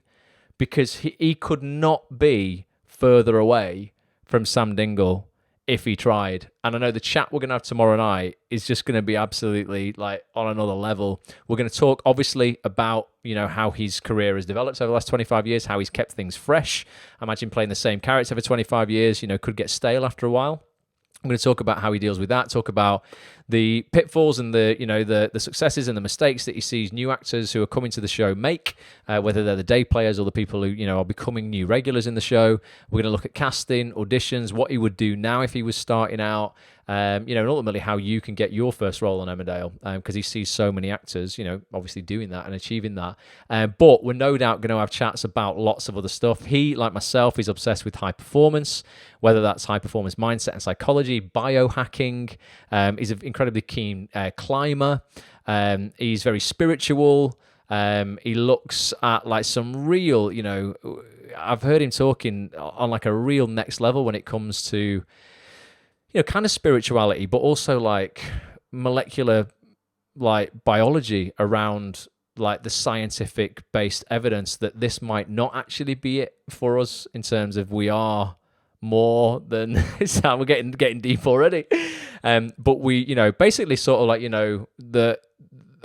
because he could not be further away from Sam Dingle if he tried. And I know the chat we're going to have tomorrow night is just going to be absolutely, like, on another level. We're going to talk, obviously, about, you know, how his career has developed over the last 25 years, how he's kept things fresh. I imagine playing the same character for 25 years, you know, could get stale after a while. I'm going to talk about how he deals with that, talk about the pitfalls and the successes and the mistakes that he sees new actors who are coming to the show make, whether they're the day players or the people who, you know, are becoming new regulars in the show. We're going to look at casting, auditions, what he would do now if he was starting out, you know, and ultimately how you can get your first role on Emmerdale, because he sees so many actors, you know, obviously doing that and achieving that. But we're no doubt going to have chats about lots of other stuff. He, like myself, is obsessed with high performance, whether that's high performance mindset and psychology, biohacking. He's an incredibly keen climber. He's very spiritual. He looks at, like, some real, you know, I've heard him talking on, like, a real next level when it comes to, you know, kind of spirituality, but also, like, molecular, like, biology around, like, the scientific based evidence that this might not actually be it for us, in terms of we are more than we're getting deep already. But we, you know, basically sort of, like, you know,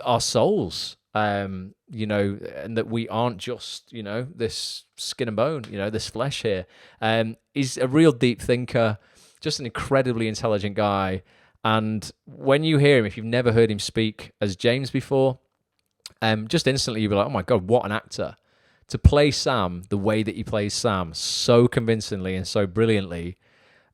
our souls, you know, and that we aren't just, you know, this skin and bone, you know, this flesh here. He's a real deep thinker, just an incredibly intelligent guy. And when you hear him, if you've never heard him speak as James before, just instantly you'll be like, oh my God, what an actor. To play Sam the way that he plays Sam so convincingly and so brilliantly,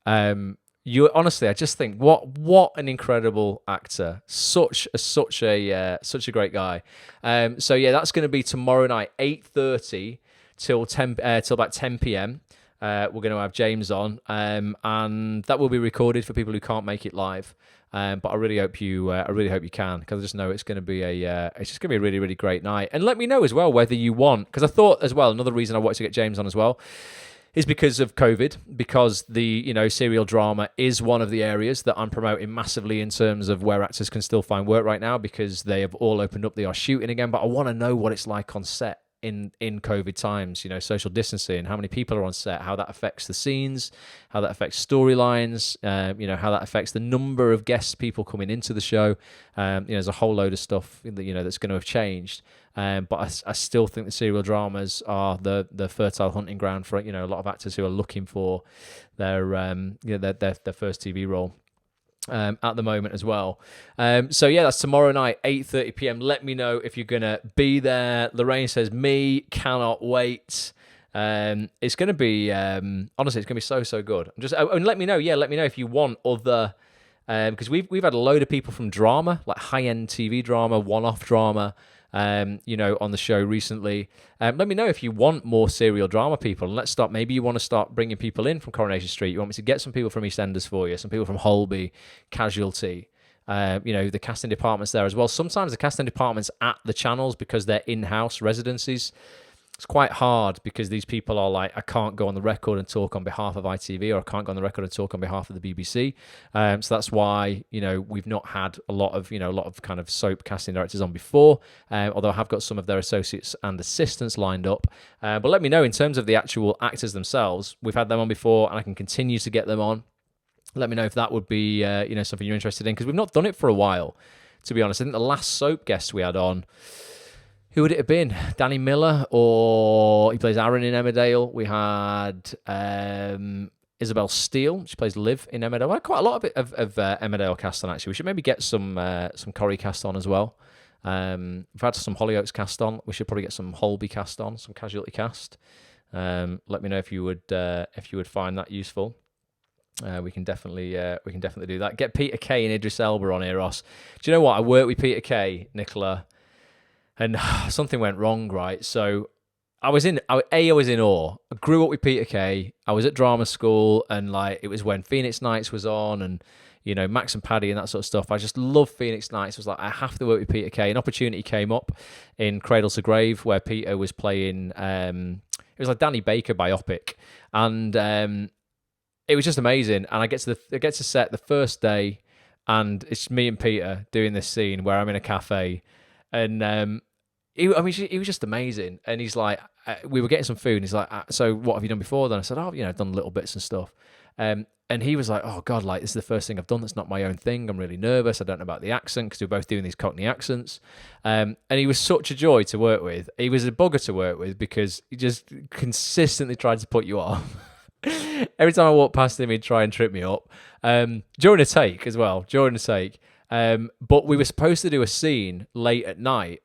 honestly, I just think what an incredible actor, such a great guy. So yeah, that's going to be tomorrow night, 8:30 till about 10 p.m. We're going to have James on, and that will be recorded for people who can't make it live. But I really hope you can, because I just know it's going to be it's just going to be a really, really great night. And let me know as well whether you want, because I thought as well, another reason I wanted to get James on as well is because of COVID, because the, you know, serial drama is one of the areas that I'm promoting massively in terms of where actors can still find work right now, because they have all opened up, they are shooting again. But I want to know what it's like on set in COVID times, you know, social distancing, how many people are on set, how that affects the scenes, how that affects storylines, you know, how that affects the number of guest people coming into the show. You know, there's a whole load of stuff that, you know, that's going to have changed. But I still think the serial dramas are the fertile hunting ground for, you know, a lot of actors who are looking for their you know, their first TV role. At the moment as well. So yeah, that's tomorrow night, 8:30 p.m. Let me know if you're gonna be there. Lorraine says, me, cannot wait. It's going to be honestly, it's going to be so good. And let me know if you want other, because we've had a load of people from drama, like high-end TV drama, one-off drama, on the show recently. Let me know if you want more serial drama people, and let's start. Maybe you want to start bringing people in from Coronation Street. You want me to get some people from EastEnders for you, some people from Holby, Casualty. The casting departments there as well. Sometimes the casting departments at the channels, because they're in-house residencies, it's quite hard because these people are like, I can't go on the record and talk on behalf of ITV, or I can't go on the record and talk on behalf of the BBC. So that's why, we've not had a lot of kind of soap casting directors on before, although I have got some of their associates and assistants lined up. But let me know in terms of the actual actors themselves. We've had them on before, and I can continue to get them on. Let me know if that would be, something you're interested in, because we've not done it for a while, to be honest. I think the last soap guest we had on, who would it have been? Danny Miller, or he plays Aaron in Emmerdale. We had Isabel Steele. She plays Liv in Emmerdale. We had quite a lot of Emmerdale cast on, actually. We should maybe get some Corrie cast on as well. We've had some Hollyoaks cast on. We should probably get some Holby cast on, some Casualty cast. Let me know if you would find that useful. We can definitely do that. Get Peter Kay and Idris Elba on here, Ross. Do you know what? I worked with Peter Kay, Nicola, and something went wrong, right? So I was in awe. I grew up with Peter Kay. I was at drama school, and it was when Phoenix Nights was on, and Max and Paddy and that sort of stuff. I just love Phoenix Nights. I was like, I have to work with Peter Kay. An opportunity came up in Cradle to Grave, where Peter was playing. It was like Danny Baker biopic, and it was just amazing. And I get to set the first day, and it's me and Peter doing this scene where I'm in a cafe, and he was just amazing. And he's like, we were getting some food, and he's like, so what have you done before then? I said, I've done little bits and stuff. And he was like, oh God, this is the first thing I've done that's not my own thing. I'm really nervous. I don't know about the accent, because we're both doing these Cockney accents. And he was such a joy to work with. He was a bugger to work with, because he just consistently tried to put you off. Every time I walk past him, he'd try and trip me up. During a take as well. But we were supposed to do a scene late at night,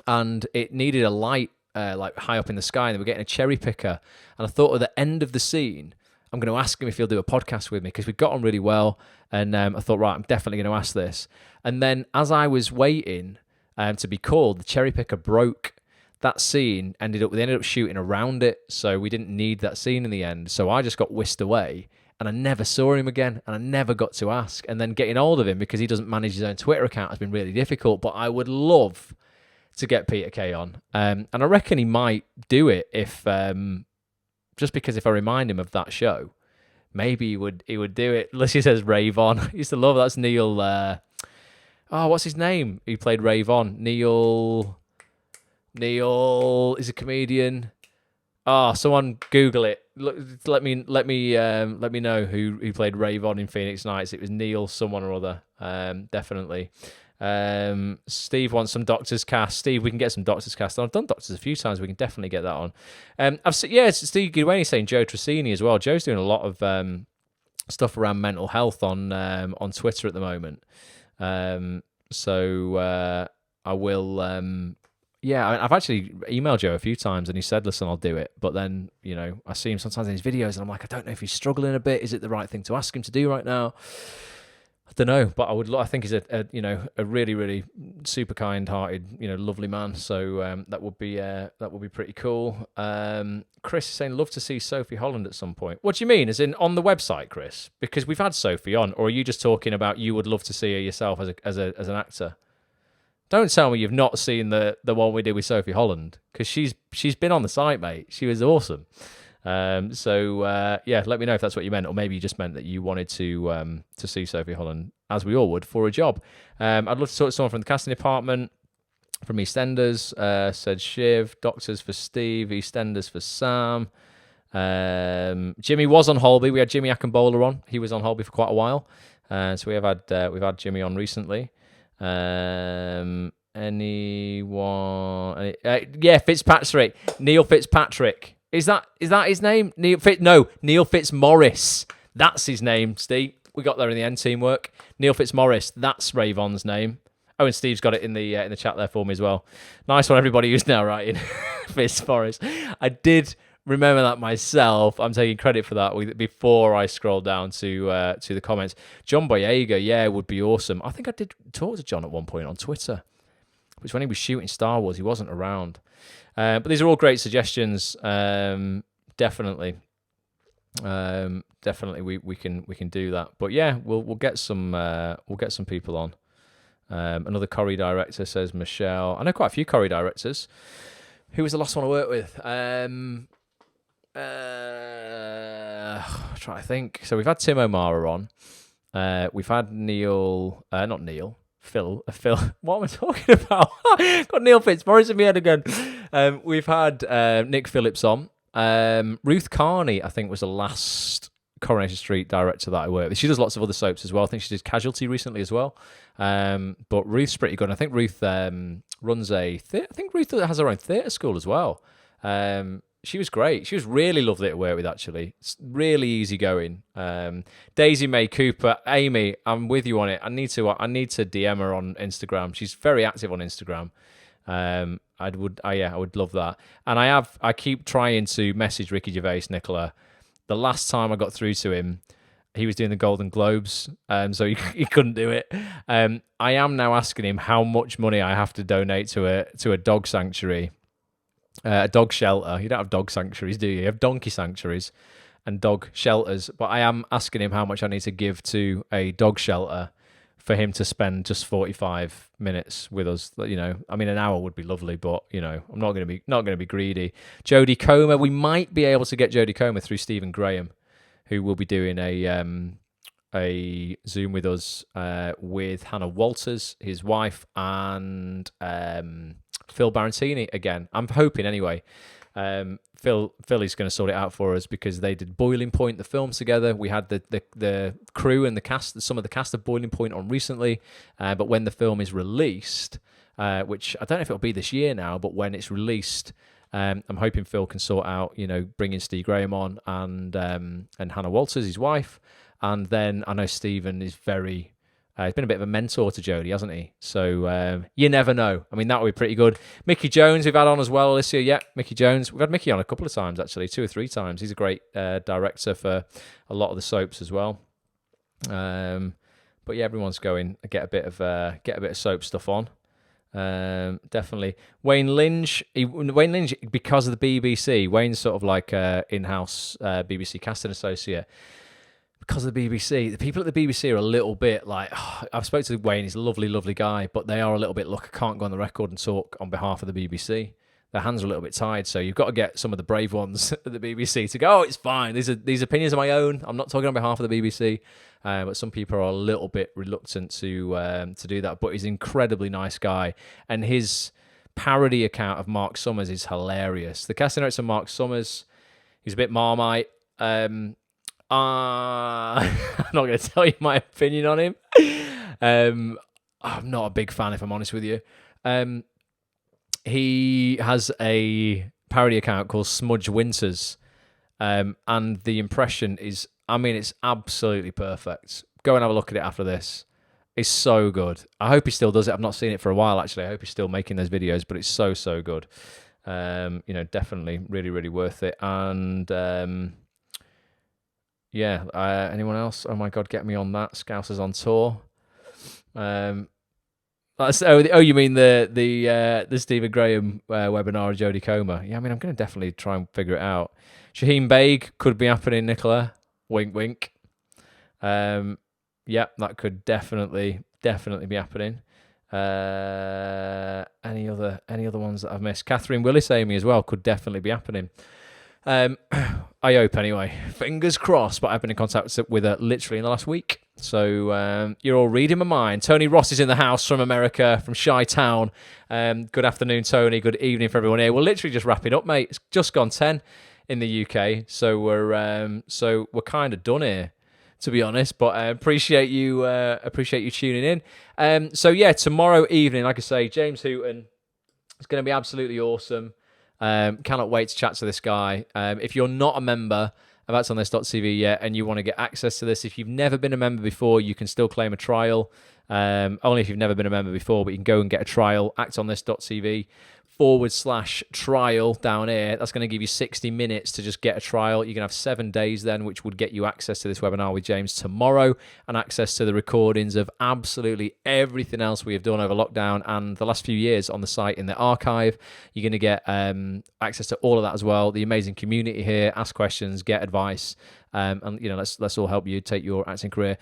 and it needed a light high up in the sky, and they were getting a cherry picker. And I thought at the end of the scene, I'm going to ask him if he'll do a podcast with me, because we got on really well. And I thought, right, I'm definitely going to ask this. And then as I was waiting to be called, the cherry picker broke. That scene they ended up shooting around it, so we didn't need that scene in the end. So I just got whisked away, and I never saw him again, and I never got to ask. And then getting hold of him, because he doesn't manage his own Twitter account, has been really difficult. But I would love to get Peter Kay on, and I reckon he might do it if just because if I remind him of that show, maybe he would do it. Unless he says Ray Vaughan. I used to love that's Neil. What's his name? He played Ray Vaughan. Neil is a comedian. Someone Google it. Let me know who played Ray Vaughan in Phoenix Nights. It was Neil someone or other. Definitely. Steve wants some Doctors cast. Steve, we can get some Doctors cast on. I've done Doctors a few times. We can definitely get that on. It's Steve Guidueni saying Joe Trissini as well. Joe's doing a lot of stuff around mental health on Twitter at the moment. I will. I've actually emailed Joe a few times, and he said, listen, I'll do it. But then, I see him sometimes in his videos, and I'm like, I don't know if he's struggling a bit. Is it the right thing to ask him to do right now? I don't know, but I think he's a really, really super kind-hearted, lovely man. So that would be pretty cool. Chris is saying, love to see Sophie Holland at some point. What do you mean? As in on the website, Chris? Because we've had Sophie on, or are you just talking about you would love to see her yourself as an actor? Don't tell me you've not seen the one we did with Sophie Holland, because she's been on the site, mate. She was awesome. Let me know if that's what you meant, or maybe you just meant that you wanted to see Sophie Holland, as we all would, for a job. I'd love to talk to someone from the casting department, from EastEnders, said Shiv. Doctors for Steve, EastEnders for Sam. Jimmy was on Holby. We had Jimmy Akinbola on. He was on Holby for quite a while. So we've had Jimmy on recently. Anyone? Fitzpatrick. Neil Fitzpatrick. Is that his name? Neil Fitzmaurice. That's his name, Steve. We got there in the end, teamwork. Neil Fitzmaurice. That's Ray Vaughan's name. Oh, and Steve's got it in the chat there for me as well. Nice one, everybody who's now writing Fitzmaurice. I did remember that myself. I'm taking credit for that before I scroll down to the comments. John Boyega, would be awesome. I think I did talk to John at one point on Twitter, which when he was shooting Star Wars, he wasn't around. But these are all great suggestions. Definitely, we can do that. But yeah, we'll get some people on. Another Corrie director, says Michelle. I know quite a few Corrie directors. Who was the last one I worked with? Try to think. So we've had Tim O'Mara on. We've had Phil. What am I talking about? Got Neil Fitzmaurice in my head again. We've had Nick Phillips on. Ruth Carney, I think, was the last Coronation Street director that I worked with. She does lots of other soaps as well. I think she did Casualty recently as well. But Ruth's pretty good. I think Ruth runs I think Ruth has her own theatre school as well. She was great. She was really lovely to work with, actually. It's really easygoing. Daisy May Cooper, Amy, I'm with you on it. I need to DM her on Instagram. She's very active on Instagram. I would love that. And I keep trying to message Ricky Gervais, Nicola. The last time I got through to him, he was doing the Golden Globes, so he couldn't do it. I am now asking him how much money I have to donate to a dog sanctuary, a dog shelter. You don't have dog sanctuaries, do you? You have donkey sanctuaries and dog shelters. But I am asking him how much I need to give to a dog shelter for him to spend just 45 minutes with us. You know, I mean, an hour would be lovely, but you know, I'm not going to be greedy. Jodie Comer, we might be able to get Jodie Comer through Stephen Graham, who will be doing a Zoom with us with Hannah Walters, his wife, and Phil Barantini again. I'm hoping anyway. Philly's going to sort it out for us because they did Boiling Point, the film, together. We had the crew and the cast, some of the cast of Boiling Point on recently. But when the film is released, which I don't know if it'll be this year now, but when it's released, I'm hoping Phil can sort out, you know, bringing Steve Graham on and Hannah Walters, his wife. And then I know Stephen is he's been a bit of a mentor to Jodie, hasn't he? So you never know. I mean, that would be pretty good. Mickey Jones, we've had on as well, Alicia. Yeah, Mickey Jones. We've had Mickey on a couple of times, actually, 2 or 3 times. He's a great director for a lot of the soaps as well. But yeah, everyone's going to get a bit of soap stuff on. Definitely. Wayne Lynch, because of the BBC, Wayne's sort of like in-house BBC casting associate. Because of the BBC, the people at the BBC are a little bit like, I've spoken to Wayne, he's a lovely, lovely guy, but they are a little bit, look, I can't go on the record and talk on behalf of the BBC. Their hands are a little bit tied, so you've got to get some of the brave ones at the BBC to go, it's fine, these opinions are my own, I'm not talking on behalf of the BBC, but some people are a little bit reluctant to do that, but he's an incredibly nice guy, and his parody account of Mark Summers is hilarious. The casting notes of Mark Summers, he's a bit Marmite, I'm not going to tell you my opinion on him. I'm not a big fan, if I'm honest with you. He has a parody account called Smudge Winters, and the impression is, I mean, it's absolutely perfect. Go and have a look at it after this. It's so good. I hope he still does it. I've not seen it for a while, actually. I hope he's still making those videos, but it's so, so good. You know, definitely really, really worth it. And yeah, anyone else? Oh my God, get me on that. Scousers on tour. You mean the Stephen Graham webinar of Jodie Comer? Yeah, I mean, I'm going to definitely try and figure it out. Shaheen Baig could be happening, Nicola. Wink, wink. Yeah, that could definitely be happening. Any other ones that I've missed? Catherine Willis Amy as well could definitely be happening. I hope anyway. Fingers crossed, but I've been in contact with her literally in the last week. So you're all reading my mind. Tony Ross is in the house from America, from Chi-Town. Good afternoon, Tony. Good evening for everyone here. We're literally just wrapping up, mate. It's just gone 10 in the UK, so we're kind of done here, to be honest. But I appreciate you tuning in. So yeah, tomorrow evening, like I say, James Hooton. It's going to be absolutely awesome. Cannot wait to chat to this guy. If you're not a member of actonthis.tv yet and you want to get access to this, if you've never been a member before, you can still claim a trial. Only if you've never been a member before, but you can go and get a trial, actonthis.tv TV.com/trial down here. That's going to give you 60 minutes to just get a trial. You can have 7 days then, which would get you access to this webinar with James tomorrow and access to the recordings of absolutely everything else we have done over lockdown and the last few years on the site in the archive. You're going to get access to all of that as well. The amazing community here, ask questions, get advice, and let's all help you take your acting career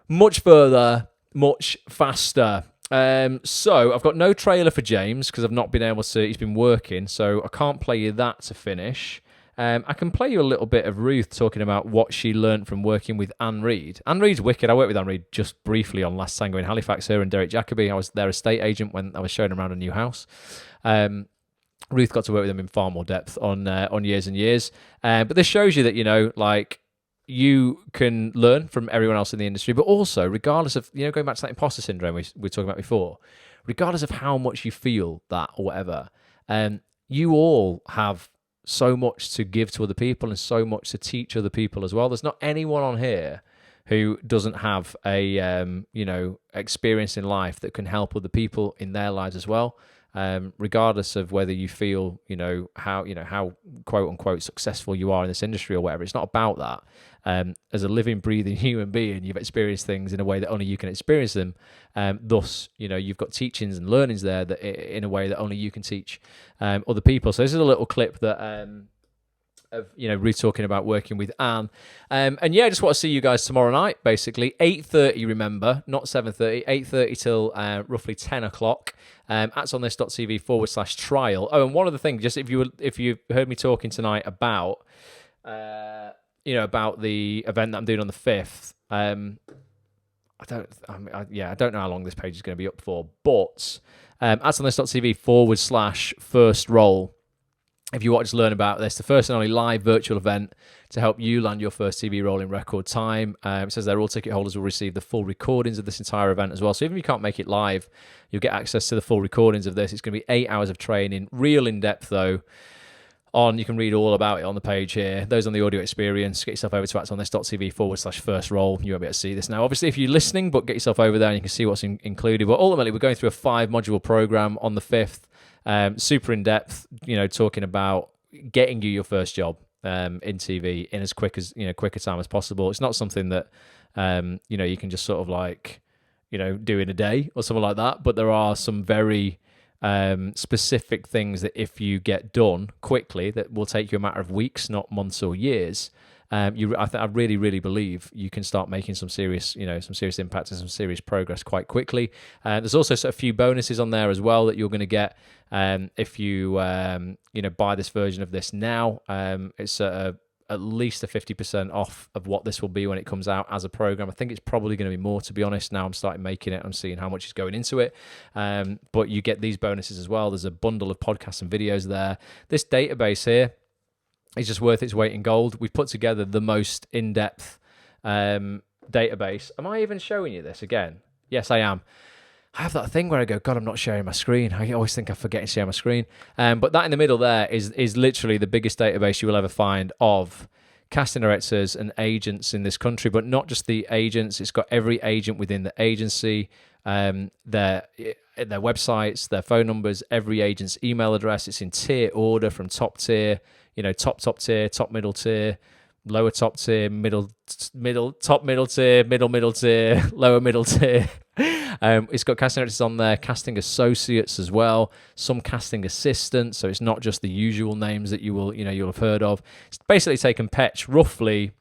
much further, much faster. So I've got no trailer for James because I've not been able to. He's been working, so I can't play you that to finish. I can play you a little bit of Ruth talking about what she learnt from working with Anne Reid. Anne Reid's wicked. I worked with Anne Reid just briefly on Last Tango in Halifax, her and Derek Jacobi. I was their estate agent when I was showing them around a new house. Ruth got to work with them in far more depth on years and years. But this shows you that, you can learn from everyone else in the industry, but also, regardless of, going back to that imposter syndrome we were talking about before, regardless of how much you feel that or whatever, you all have so much to give to other people and so much to teach other people as well. There's not anyone on here who doesn't have a, experience in life that can help other people in their lives as well. Regardless of whether you feel, how quote unquote successful you are in this industry or whatever. It's not about that. As a living, breathing human being, you've experienced things in a way that only you can experience them. Thus, you've got teachings and learnings there that in a way that only you can teach other people. So this is a little clip that of Ruth talking about working with Anne, and I just want to see you guys tomorrow night. Basically, 8:30. Remember, not 7:30. 8:30 till roughly 10 o'clock. At onthis.tv/trial. Oh, and one other thing, just if you heard me talking tonight about about the event that I'm doing on the 5th. I don't know how long this page is going to be up for, but at onthis.tv/first roll. If you want to learn about this, the first and only live virtual event to help you land your first TV role in record time. It says there all ticket holders will receive the full recordings of this entire event as well. So even if you can't make it live, you'll get access to the full recordings of this. It's going to be 8 hours of training, real in-depth though. You can read all about it on the page here. Those on the audio experience, get yourself over to actonthis.tv/first roll. You won't be able to see this now, obviously, if you're listening, but get yourself over there and you can see what's included. But ultimately, we're going through a 5-module program on the 5th. Super in depth, talking about getting you your first job in TV in as quicker time as possible. It's not something that you can just sort of do in a day or something like that. But there are some very specific things that if you get done quickly, that will take you a matter of weeks, not months or years. I really, really believe you can start making some serious impact and some serious progress quite quickly. There's also a few bonuses on there as well that you're going to get if you buy this version of this now. It's at least a 50% off of what this will be when it comes out as a program. I think it's probably going to be more, to be honest. Now I'm starting making it, I'm seeing how much is going into it. But you get these bonuses as well. There's a bundle of podcasts and videos there. This database here, it's just worth its weight in gold. We've put together the most in-depth database. Am I even showing you this again? Yes, I am. I have that thing where I go, God, I'm not sharing my screen. I always think I forget to share my screen. But that in the middle there is literally the biggest database you will ever find of casting directors and agents in this country, but not just the agents. It's got every agent within the agency, their websites, their phone numbers, every agent's email address. It's in tier order from top tier, top tier, top middle tier, lower top tier, top middle tier, middle tier, lower middle tier. It's got casting directors on there, casting associates as well, some casting assistants, so it's not just the usual names that you'll have heard of. It's basically taken Petch roughly,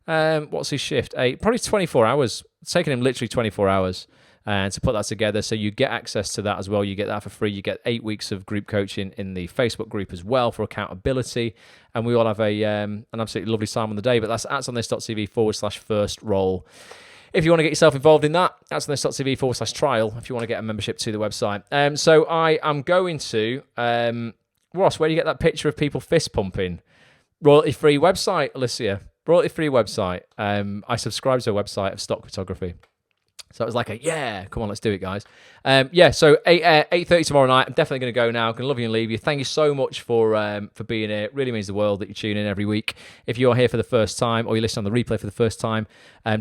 what's his shift? Probably 24 hours. It's taken him literally 24 hours to put that together. So you get access to that as well. You get that for free. You get 8 weeks of group coaching in the Facebook group as well for accountability. And we all have an absolutely lovely time on the day. But that's atonthis.tv/first roll. If you want to get yourself involved in that, that's on this.tv/trial if you want to get a membership to the website. So I am going to, Ross, where do you get that picture of people fist pumping? Royalty-free website, Alicia. Royalty-free website. I subscribe to a website of stock photography. So it was like come on, let's do it, guys. So 8:30 tomorrow night. I'm definitely going to go now. Going to love you and leave you. Thank you so much for being here. It really means the world that you tune in every week. If you're here for the first time or you listen on the replay for the first time,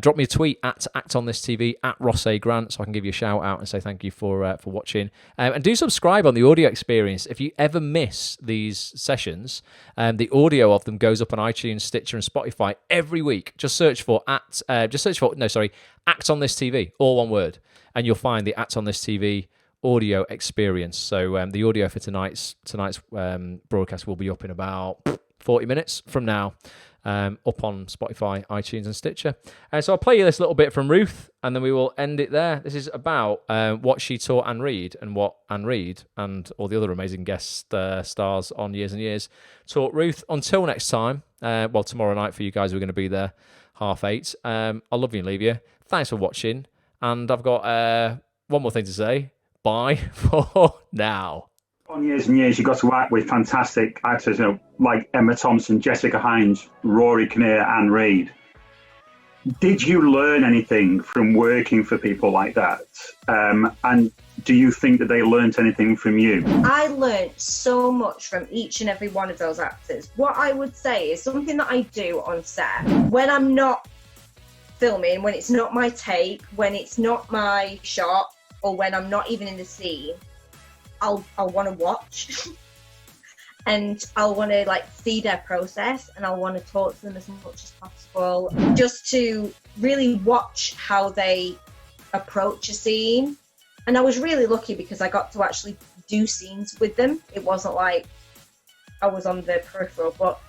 drop me a tweet at ActOnThisTV, at Ross A. Grant, so I can give you a shout out and say thank you for watching. And do subscribe on the audio experience. If you ever miss these sessions, the audio of them goes up on iTunes, Stitcher, and Spotify every week. Just search for Act on This TV, all one word, and you'll find the Act on This TV audio experience. So the audio for tonight's broadcast will be up in about 40 minutes from now, up on Spotify, iTunes, and Stitcher. So I'll play you this little bit from Ruth, and then we will end it there. This is about what she taught Anne Reid, and what Anne Reid and all the other amazing guest stars on Years and Years taught Ruth. Until next time, tomorrow night for you guys who are going to be there, 8:30. I'll love you and leave you. Thanks for watching, and I've got one more thing to say. Bye for now. On Years and Years, you got to work with fantastic actors, like Emma Thompson, Jessica Hines, Rory Kinnear, Anne Reid. Did you learn anything from working for people like that? And do you think that they learnt anything from you? I learnt so much from each and every one of those actors. What I would say is something that I do on set when I'm not filming, when it's not my take, when it's not my shot, or when I'm not even in the scene, I'll want to watch and I'll want to see their process, and I'll want to talk to them as much as possible, just to really watch how they approach a scene. And I was really lucky because I got to actually do scenes with them. It wasn't like I was on the peripheral, but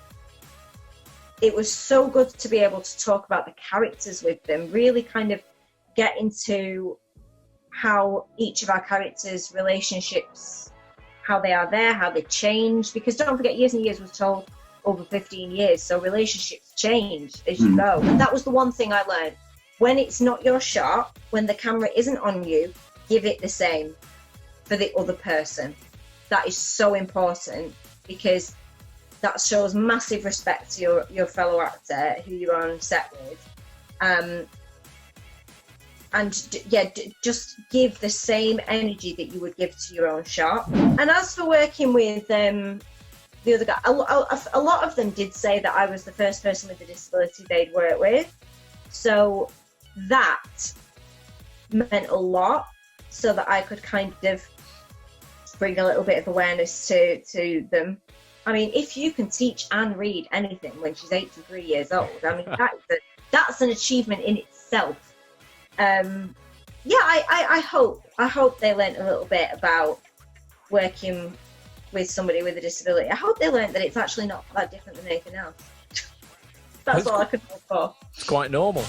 it was so good to be able to talk about the characters with them, really kind of get into how each of our characters' relationships, how they are there, how they change. Because don't forget, Years and Years was told over 15 years, so relationships change as you go. And that was the one thing I learned. When it's not your shot, when the camera isn't on you, give it the same for the other person. That is so important, because that shows massive respect to your fellow actor who you're on set with. Just give the same energy that you would give to your own shot. And as for working with the other guy, a lot of them did say that I was the first person with a disability they'd worked with. So that meant a lot, so that I could kind of bring a little bit of awareness to them. I mean, if you can teach Anne Reid anything when she's 83 years old, I mean, that's an achievement in itself. I hope they learned a little bit about working with somebody with a disability. I hope they learned that it's actually not that different than anything else. That's all I could hope for. It's quite normal.